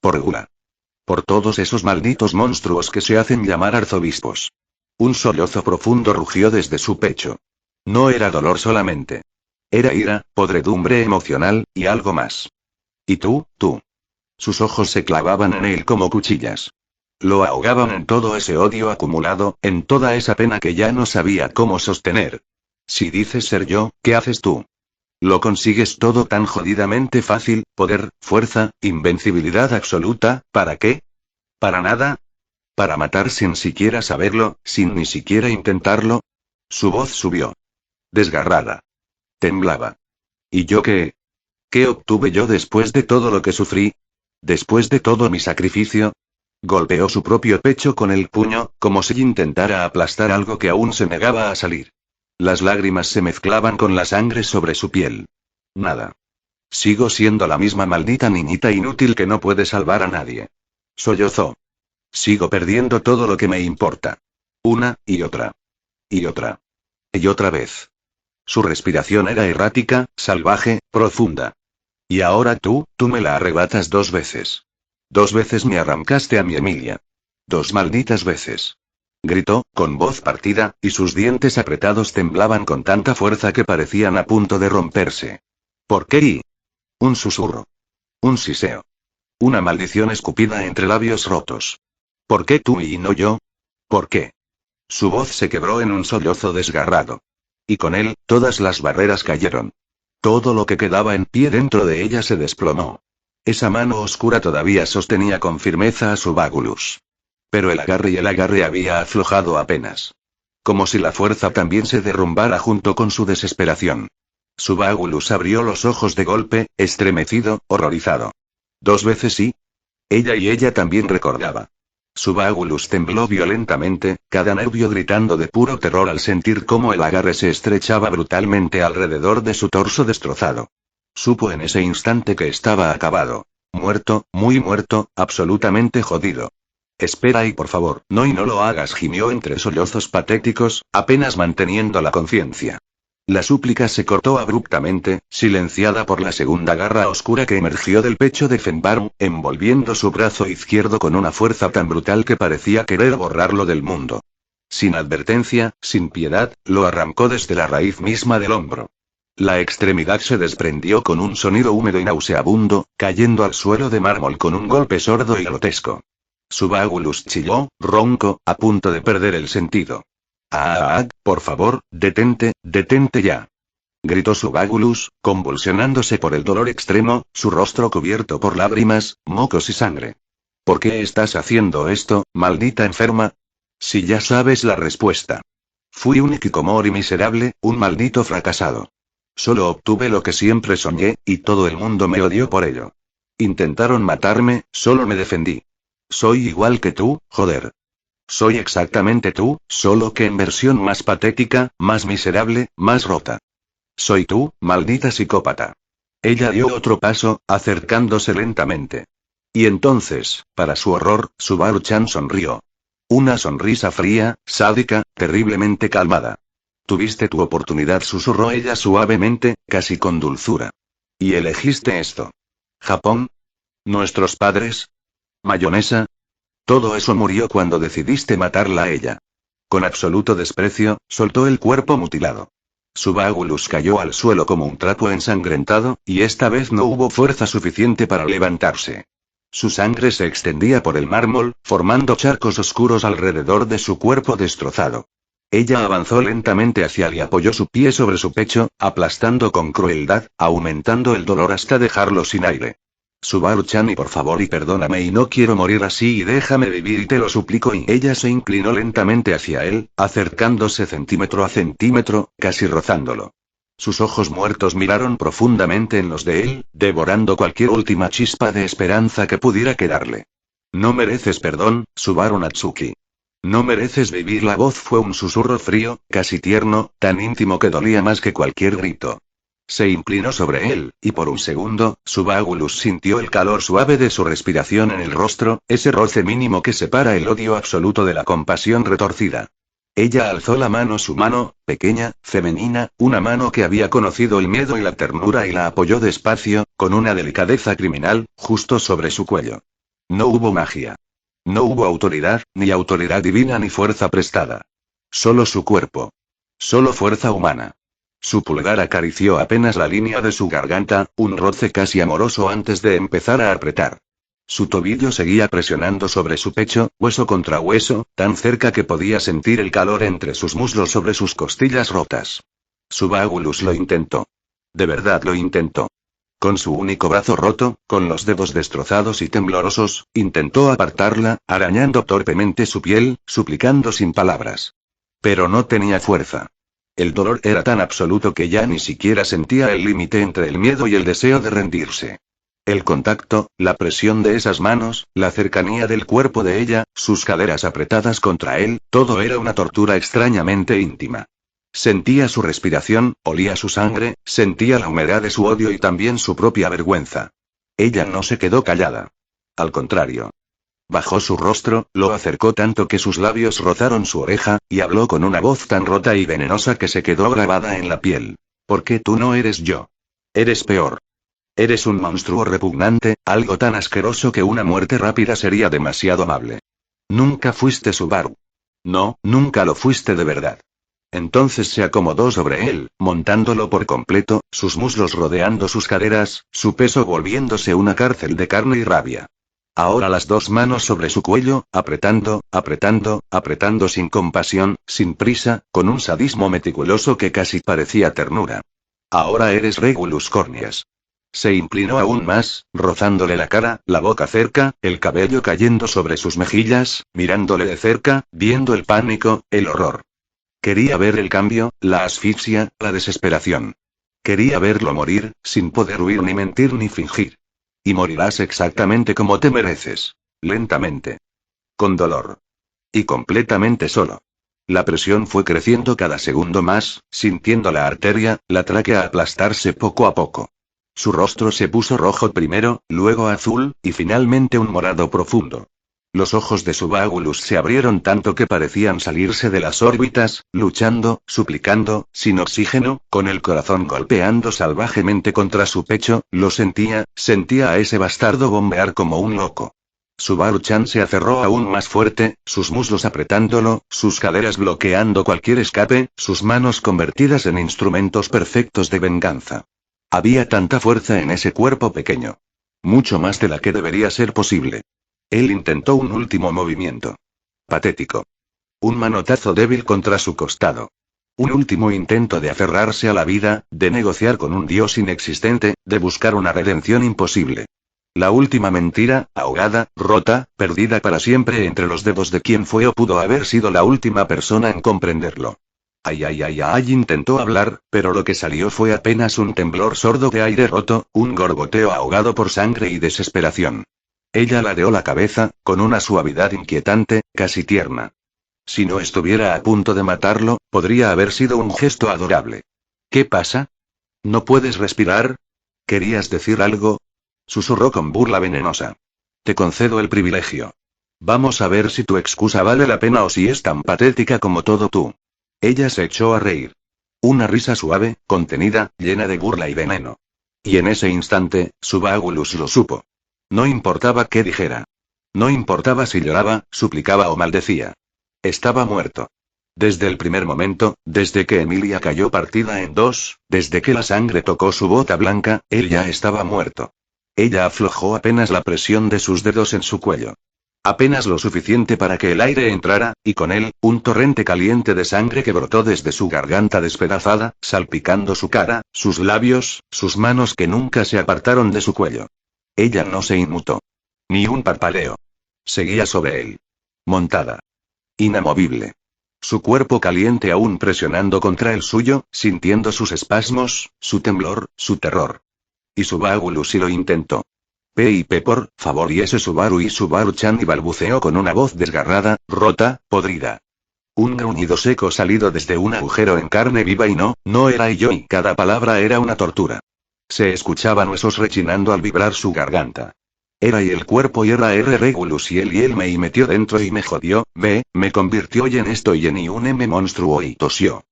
Speaker 1: Por Gula. Por todos esos malditos monstruos que se hacen llamar arzobispos. Un sollozo profundo rugió desde su pecho. No era dolor solamente. Era ira, podredumbre emocional, y algo más. ¿Y tú? Sus ojos se clavaban en él como cuchillas. Lo ahogaban en todo ese odio acumulado, en toda esa pena que ya no sabía cómo sostener. Si dices ser yo, ¿qué haces tú? Lo consigues todo tan jodidamente fácil, poder, fuerza, invencibilidad absoluta, ¿para qué? ¿Para nada? ¿Para matar sin siquiera saberlo, sin ni siquiera intentarlo? Su voz subió. Desgarrada. Temblaba. ¿Y yo qué? ¿Qué obtuve yo después de todo lo que sufrí? ¿Después de todo mi sacrificio? Golpeó su propio pecho con el puño, como si intentara aplastar algo que aún se negaba a salir. Las lágrimas se mezclaban con la sangre sobre su piel. Nada. Sigo siendo la misma maldita niñita inútil que no puede salvar a nadie. Sollozó. Sigo perdiendo todo lo que me importa. Una, y otra. Y otra. Y otra vez. Su respiración era errática, salvaje, profunda. Y ahora tú me la arrebatas 2 veces. 2 veces me arrancaste a mi Emilia. 2 malditas veces. Gritó, con voz partida, y sus dientes apretados temblaban con tanta fuerza que parecían a punto de romperse. ¿Por qué? Un susurro. Un siseo. Una maldición escupida entre labios rotos. ¿Por qué tú y no yo? ¿Por qué? Su voz se quebró en un sollozo desgarrado. Y con él, todas las barreras cayeron. Todo lo que quedaba en pie dentro de ella se desplomó. Esa mano oscura todavía sostenía con firmeza a su Vágulus. Pero el agarre había aflojado apenas. Como si la fuerza también se derrumbara junto con su desesperación. Su Vágulus abrió los ojos de golpe, estremecido, horrorizado. 2 veces sí. Ella también recordaba. Su Vágulus tembló violentamente, cada nervio gritando de puro terror al sentir cómo el agarre se estrechaba brutalmente alrededor de su torso destrozado. Supo en ese instante que estaba acabado. Muerto, muy muerto, absolutamente jodido. Espera y por favor, no lo hagas, gimió entre sollozos patéticos, apenas manteniendo la conciencia. La súplica se cortó abruptamente, silenciada por la segunda garra oscura que emergió del pecho de Fenbarum, envolviendo su brazo izquierdo con una fuerza tan brutal que parecía querer borrarlo del mundo. Sin advertencia, sin piedad, lo arrancó desde la raíz misma del hombro. La extremidad se desprendió con un sonido húmedo y nauseabundo, cayendo al suelo de mármol con un golpe sordo y grotesco. Su Vágulus chilló, ronco, a punto de perder el sentido. Por favor, detente ya. Gritó su Vágulus, convulsionándose por el dolor extremo, su rostro cubierto por lágrimas, mocos y sangre. ¿Por qué estás haciendo esto, maldita enferma? Si ya sabes la respuesta. Fui un hikikomori miserable, un maldito fracasado. Solo obtuve lo que siempre soñé, y todo el mundo me odió por ello. Intentaron matarme, solo me defendí. Soy igual que tú, joder. Soy exactamente tú, solo que en versión más patética, más miserable, más rota. Soy tú, maldita psicópata. Ella dio otro paso, acercándose lentamente. Y entonces, para su horror, Subaru-chan sonrió. Una sonrisa fría, sádica, terriblemente calmada. Tuviste tu oportunidad, susurró ella suavemente, casi con dulzura. Y elegiste esto. ¿Japón? ¿Nuestros padres? ¿Mayonesa? Todo eso murió cuando decidiste matarla a ella. Con absoluto desprecio, soltó el cuerpo mutilado. Su Vágulus cayó al suelo como un trapo ensangrentado, y esta vez no hubo fuerza suficiente para levantarse. Su sangre se extendía por el mármol, formando charcos oscuros alrededor de su cuerpo destrozado. Ella avanzó lentamente hacia él y apoyó su pie sobre su pecho, aplastando con crueldad, aumentando el dolor hasta dejarlo sin aire. Subaru-chan, y por favor y perdóname, y no quiero morir así, y déjame vivir y te lo suplico. Y ella se inclinó lentamente hacia él, acercándose centímetro a centímetro, casi rozándolo. Sus ojos muertos miraron profundamente en los de él, devorando cualquier última chispa de esperanza que pudiera quedarle. No mereces perdón, Subaru Natsuki. No mereces vivir. La voz fue un susurro frío, casi tierno, tan íntimo que dolía más que cualquier grito. Se inclinó sobre él, y por un segundo, Subagulus sintió el calor suave de su respiración en el rostro, ese roce mínimo que separa el odio absoluto de la compasión retorcida. Ella alzó la mano, su mano, pequeña, femenina, una mano que había conocido el miedo y la ternura, y la apoyó despacio, con una delicadeza criminal, justo sobre su cuello. No hubo magia. No hubo autoridad, ni autoridad divina ni fuerza prestada. Solo su cuerpo. Solo fuerza humana. Su pulgar acarició apenas la línea de su garganta, un roce casi amoroso antes de empezar a apretar. Su tobillo seguía presionando sobre su pecho, hueso contra hueso, tan cerca que podía sentir el calor entre sus muslos sobre sus costillas rotas. Subagulus lo intentó. De verdad lo intentó. Con su único brazo roto, con los dedos destrozados y temblorosos, intentó apartarla, arañando torpemente su piel, suplicando sin palabras. Pero no tenía fuerza. El dolor era tan absoluto que ya ni siquiera sentía el límite entre el miedo y el deseo de rendirse. El contacto, la presión de esas manos, la cercanía del cuerpo de ella, sus caderas apretadas contra él, todo era una tortura extrañamente íntima. Sentía su respiración, olía su sangre, sentía la humedad de su odio y también su propia vergüenza. Ella no se quedó callada. Al contrario. Bajó su rostro, lo acercó tanto que sus labios rozaron su oreja, y habló con una voz tan rota y venenosa que se quedó grabada en la piel. ¿Por qué tú no eres yo? Eres peor. Eres un monstruo repugnante, algo tan asqueroso que una muerte rápida sería demasiado amable. Nunca fuiste Subaru. No, nunca lo fuiste de verdad. Entonces se acomodó sobre él, montándolo por completo, sus muslos rodeando sus caderas, su peso volviéndose una cárcel de carne y rabia. Ahora las dos manos sobre su cuello, apretando, apretando, apretando sin compasión, sin prisa, con un sadismo meticuloso que casi parecía ternura. Ahora eres Regulus Corneas. Se inclinó aún más, rozándole la cara, la boca cerca, el cabello cayendo sobre sus mejillas, mirándole de cerca, viendo el pánico, el horror. Quería ver el cambio, la asfixia, la desesperación. Quería verlo morir, sin poder huir ni mentir ni fingir. Y morirás exactamente como te mereces. Lentamente. Con dolor. Y completamente solo. La presión fue creciendo cada segundo más, sintiendo la arteria, la tráquea aplastarse poco a poco. Su rostro se puso rojo primero, luego azul, y finalmente un morado profundo. Los ojos de Subagulus se abrieron tanto que parecían salirse de las órbitas, luchando, suplicando, sin oxígeno, con el corazón golpeando salvajemente contra su pecho, lo sentía a ese bastardo bombear como un loco. Subaru-chan se aferró aún más fuerte, sus muslos apretándolo, sus caderas bloqueando cualquier escape, sus manos convertidas en instrumentos perfectos de venganza. Había tanta fuerza en ese cuerpo pequeño. Mucho más de la que debería ser posible. Él intentó un último movimiento. Patético. Un manotazo débil contra su costado. Un último intento de aferrarse a la vida, de negociar con un dios inexistente, de buscar una redención imposible. La última mentira, ahogada, rota, perdida para siempre entre los dedos de quien fue o pudo haber sido la última persona en comprenderlo. Ay, ay, ay, ay, intentó hablar, pero lo que salió fue apenas un temblor sordo de aire roto, un gorgoteo ahogado por sangre y desesperación. Ella ladeó la cabeza, con una suavidad inquietante, casi tierna. Si no estuviera a punto de matarlo, podría haber sido un gesto adorable. ¿Qué pasa? ¿No puedes respirar? ¿Querías decir algo? Susurró con burla venenosa. Te concedo el privilegio. Vamos a ver si tu excusa vale la pena o si es tan patética como todo tú. Ella se echó a reír. Una risa suave, contenida, llena de burla y veneno. Y en ese instante, Subagulus lo supo. No importaba qué dijera. No importaba si lloraba, suplicaba o maldecía. Estaba muerto. Desde el primer momento, desde que Emilia cayó partida en dos, desde que la sangre tocó su bota blanca, él ya estaba muerto. Ella aflojó apenas la presión de sus dedos en su cuello. Apenas lo suficiente para que el aire entrara, y con él, un torrente caliente de sangre que brotó desde su garganta despedazada, salpicando su cara, sus labios, sus manos que nunca se apartaron de su cuello. Ella no se inmutó. Ni un parpadeo. Seguía sobre él. Montada. Inamovible. Su cuerpo caliente aún presionando contra el suyo, sintiendo sus espasmos, su temblor, su terror. Y Subaru sí lo intentó. P.I.P. por favor, y ese Subaru-chan, y balbuceó con una voz desgarrada, rota, podrida. Un gruñido seco salido desde un agujero en carne viva y no era yo, y cada palabra era una tortura. Se escuchaban huesos rechinando al vibrar su garganta. Era y el cuerpo y era Regulus y él me metió dentro y me jodió, me convirtió y en esto y en un M monstruo y tosió.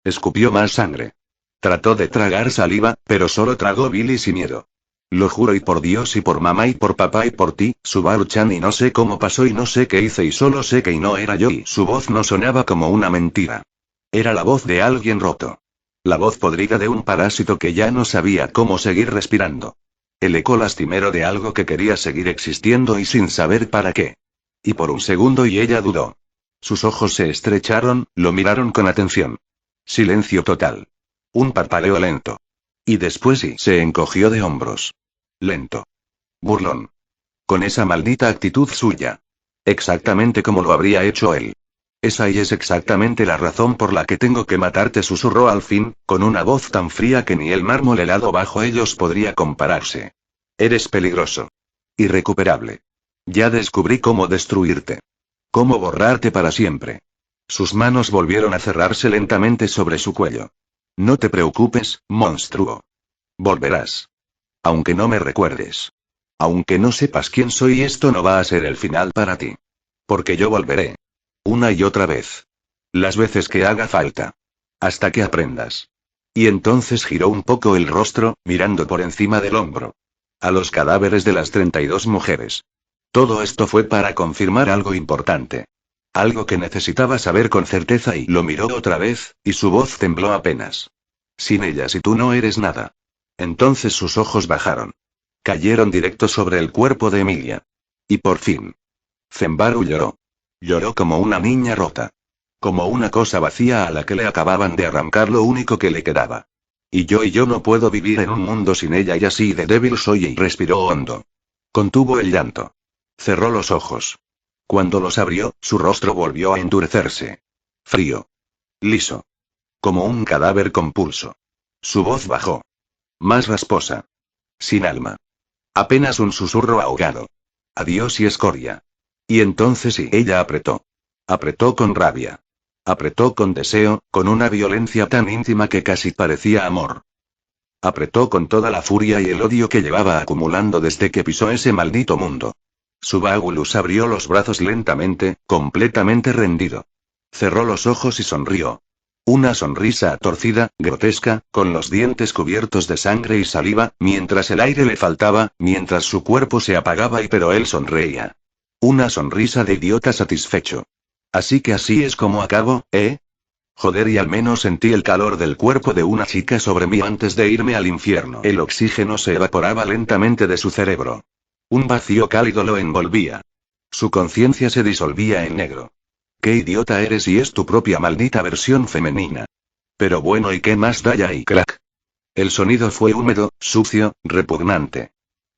Speaker 1: Escupió más sangre. Trató de tragar saliva, pero solo tragó bilis y miedo. Lo juro y por Dios y por mamá y por papá y por ti, Subaru-chan, y no sé cómo pasó y no sé qué hice y solo sé que y no era yo, y su voz no sonaba como una mentira. Era la voz de alguien roto. La voz podrida de un parásito que ya no sabía cómo seguir respirando. El eco lastimero de algo que quería seguir existiendo y sin saber para qué. Y por un segundo y ella dudó. Sus ojos se estrecharon, lo miraron con atención. Silencio total. Un parpadeo lento. Y después se encogió de hombros. Lento. Burlón. Con esa maldita actitud suya. Exactamente como lo habría hecho él. Esa y es exactamente la razón por la que tengo que matarte, susurró al fin, con una voz tan fría que ni el mármol helado bajo ellos podría compararse. Eres peligroso. Irrecuperable. Ya descubrí cómo destruirte. Cómo borrarte para siempre. Sus manos volvieron a cerrarse lentamente sobre su cuello. No te preocupes, monstruo. Volverás. Aunque no me recuerdes. Aunque no sepas quién soy, esto no va a ser el final para ti. Porque yo volveré. Una y otra vez. Las veces que haga falta. Hasta que aprendas. Y entonces giró un poco el rostro, mirando por encima del hombro. A los cadáveres de las 32 mujeres. Todo esto fue para confirmar algo importante. Algo que necesitaba saber con certeza, y lo miró otra vez, y su voz tembló apenas. Sin ellas y tú no eres nada. Entonces sus ojos bajaron. Cayeron directo sobre el cuerpo de Emilia. Y por fin. Zenbaru lloró. Lloró como una niña rota. Como una cosa vacía a la que le acababan de arrancar lo único que le quedaba. Y yo no puedo vivir en un mundo sin ella, y así de débil soy, y respiró hondo. Contuvo el llanto. Cerró los ojos. Cuando los abrió, su rostro volvió a endurecerse. Frío. Liso. Como un cadáver con pulso. Su voz bajó. Más rasposa. Sin alma. Apenas un susurro ahogado. Adiós y escoria. Y entonces sí, ella apretó. Apretó con rabia. Apretó con deseo, con una violencia tan íntima que casi parecía amor. Apretó con toda la furia y el odio que llevaba acumulando desde que pisó ese maldito mundo. Subagulus abrió los brazos lentamente, completamente rendido. Cerró los ojos y sonrió. Una sonrisa torcida, grotesca, con los dientes cubiertos de sangre y saliva, mientras el aire le faltaba, mientras su cuerpo se apagaba pero él sonreía. Una sonrisa de idiota satisfecho. Así que así es como acabo, ¿eh? Joder, y al menos sentí el calor del cuerpo de una chica sobre mí antes de irme al infierno. El oxígeno se evaporaba lentamente de su cerebro. Un vacío cálido lo envolvía. Su conciencia se disolvía en negro. ¡Qué idiota eres! Y es tu propia maldita versión femenina. Pero bueno, ¿y qué más da ya? Y crack. El sonido fue húmedo, sucio, repugnante.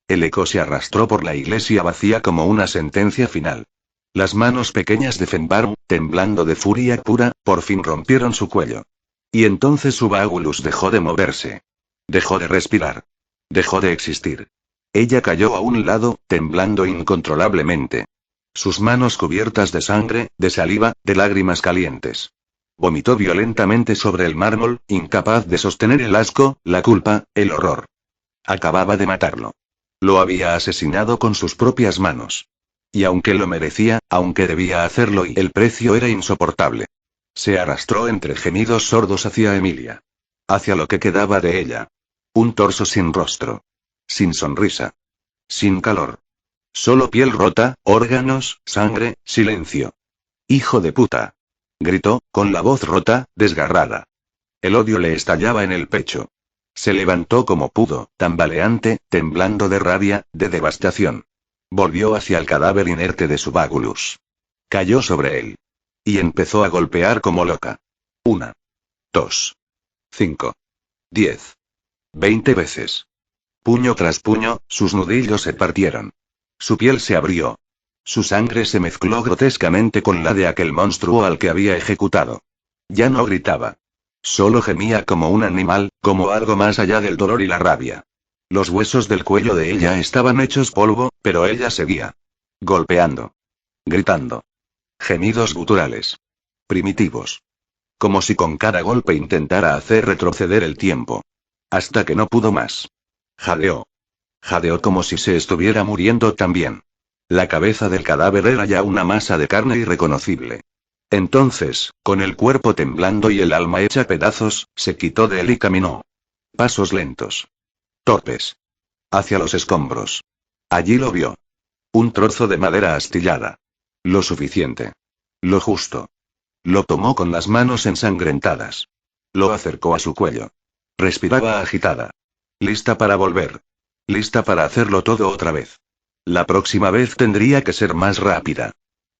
Speaker 1: El eco se arrastró por la iglesia vacía como una sentencia final. Las manos pequeñas de Zenbaru, temblando de furia pura, por fin rompieron su cuello. Y entonces Subagulus dejó de moverse. Dejó de respirar. Dejó de existir. Ella cayó a un lado, temblando incontrolablemente. Sus manos cubiertas de sangre, de saliva, de lágrimas calientes. Vomitó violentamente sobre el mármol, incapaz de sostener el asco, la culpa, el horror. Acababa de matarlo. Lo había asesinado con sus propias manos. Y aunque lo merecía, aunque debía hacerlo y el precio era insoportable. Se arrastró entre gemidos sordos hacia Emilia. Hacia lo que quedaba de ella. Un torso sin rostro. Sin sonrisa. Sin calor. Solo piel rota, órganos, sangre, silencio. ¡Hijo de puta! Gritó, con la voz rota, desgarrada. El odio le estallaba en el pecho. Se levantó como pudo, tambaleante, temblando de rabia, de devastación. Volvió hacia el cadáver inerte de Subagulus. Cayó sobre él. Y empezó a golpear como loca. 1, 2, 5, 10, 20 veces. Puño tras puño, sus nudillos se partieron. Su piel se abrió. Su sangre se mezcló grotescamente con la de aquel monstruo al que había ejecutado. Ya no gritaba. Solo gemía como un animal, como algo más allá del dolor y la rabia. Los huesos del cuello de ella estaban hechos polvo, pero ella seguía. Golpeando. Gritando. Gemidos guturales. Primitivos. Como si con cada golpe intentara hacer retroceder el tiempo. Hasta que no pudo más. Jadeó. Jadeó como si se estuviera muriendo también. La cabeza del cadáver era ya una masa de carne irreconocible. Entonces, con el cuerpo temblando y el alma hecha pedazos, se quitó de él y caminó. Pasos lentos. Torpes. Hacia los escombros. Allí lo vio. Un trozo de madera astillada. Lo suficiente. Lo justo. Lo tomó con las manos ensangrentadas. Lo acercó a su cuello. Respiraba agitada. Lista para volver. Lista para hacerlo todo otra vez. La próxima vez tendría que ser más rápida.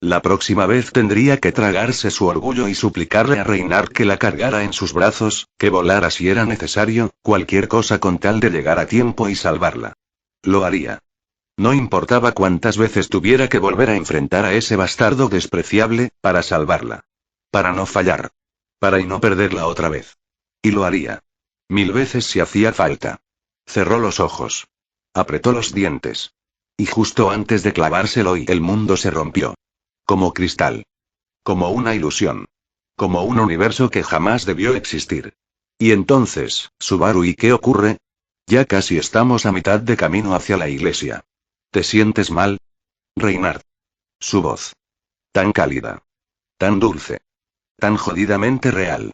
Speaker 1: La próxima vez tendría que tragarse su orgullo y suplicarle a Reinar que la cargara en sus brazos, que volara si era necesario, cualquier cosa con tal de llegar a tiempo y salvarla. Lo haría. No importaba cuántas veces tuviera que volver a enfrentar a ese bastardo despreciable, para salvarla. Para no fallar. Para y no perderla otra vez. Y lo haría. 1000 veces si hacía falta. Cerró los ojos. Apretó los dientes. Y justo antes de clavárselo el mundo se rompió. Como cristal. Como una ilusión. Como un universo que jamás debió existir. Y entonces, Subaru, ¿y qué ocurre? Ya casi estamos a mitad de camino hacia la iglesia. ¿Te sientes mal? Reinhard. Su voz. Tan cálida. Tan dulce. Tan jodidamente real.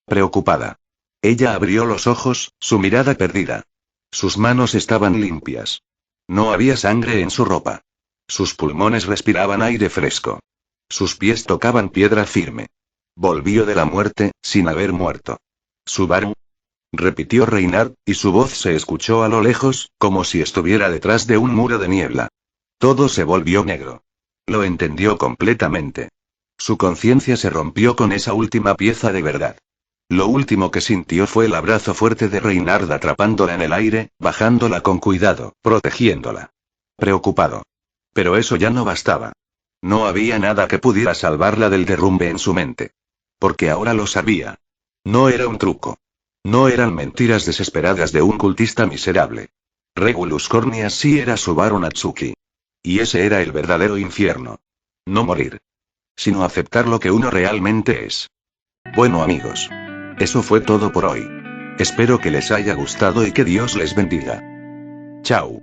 Speaker 1: Preocupada. Ella abrió los ojos, su mirada perdida. Sus manos estaban limpias. No había sangre en su ropa. Sus pulmones respiraban aire fresco. Sus pies tocaban piedra firme. Volvió de la muerte, sin haber muerto. Subaru. Repitió Reinhard, y su voz se escuchó a lo lejos, como si estuviera detrás de un muro de niebla. Todo se volvió negro. Lo entendió completamente. Su conciencia se rompió con esa última pieza de verdad. Lo último que sintió fue el abrazo fuerte de Reinhard atrapándola en el aire, bajándola con cuidado, protegiéndola. Preocupado. Pero eso ya no bastaba. No había nada que pudiera salvarla del derrumbe en su mente. Porque ahora lo sabía. No era un truco. No eran mentiras desesperadas de un cultista miserable. Regulus Corneas sí era Subaru Natsuki. Y ese era el verdadero infierno. No morir. Sino aceptar lo que uno realmente es. Bueno amigos. Eso fue todo por hoy. Espero que les haya gustado y que Dios les bendiga. Chao.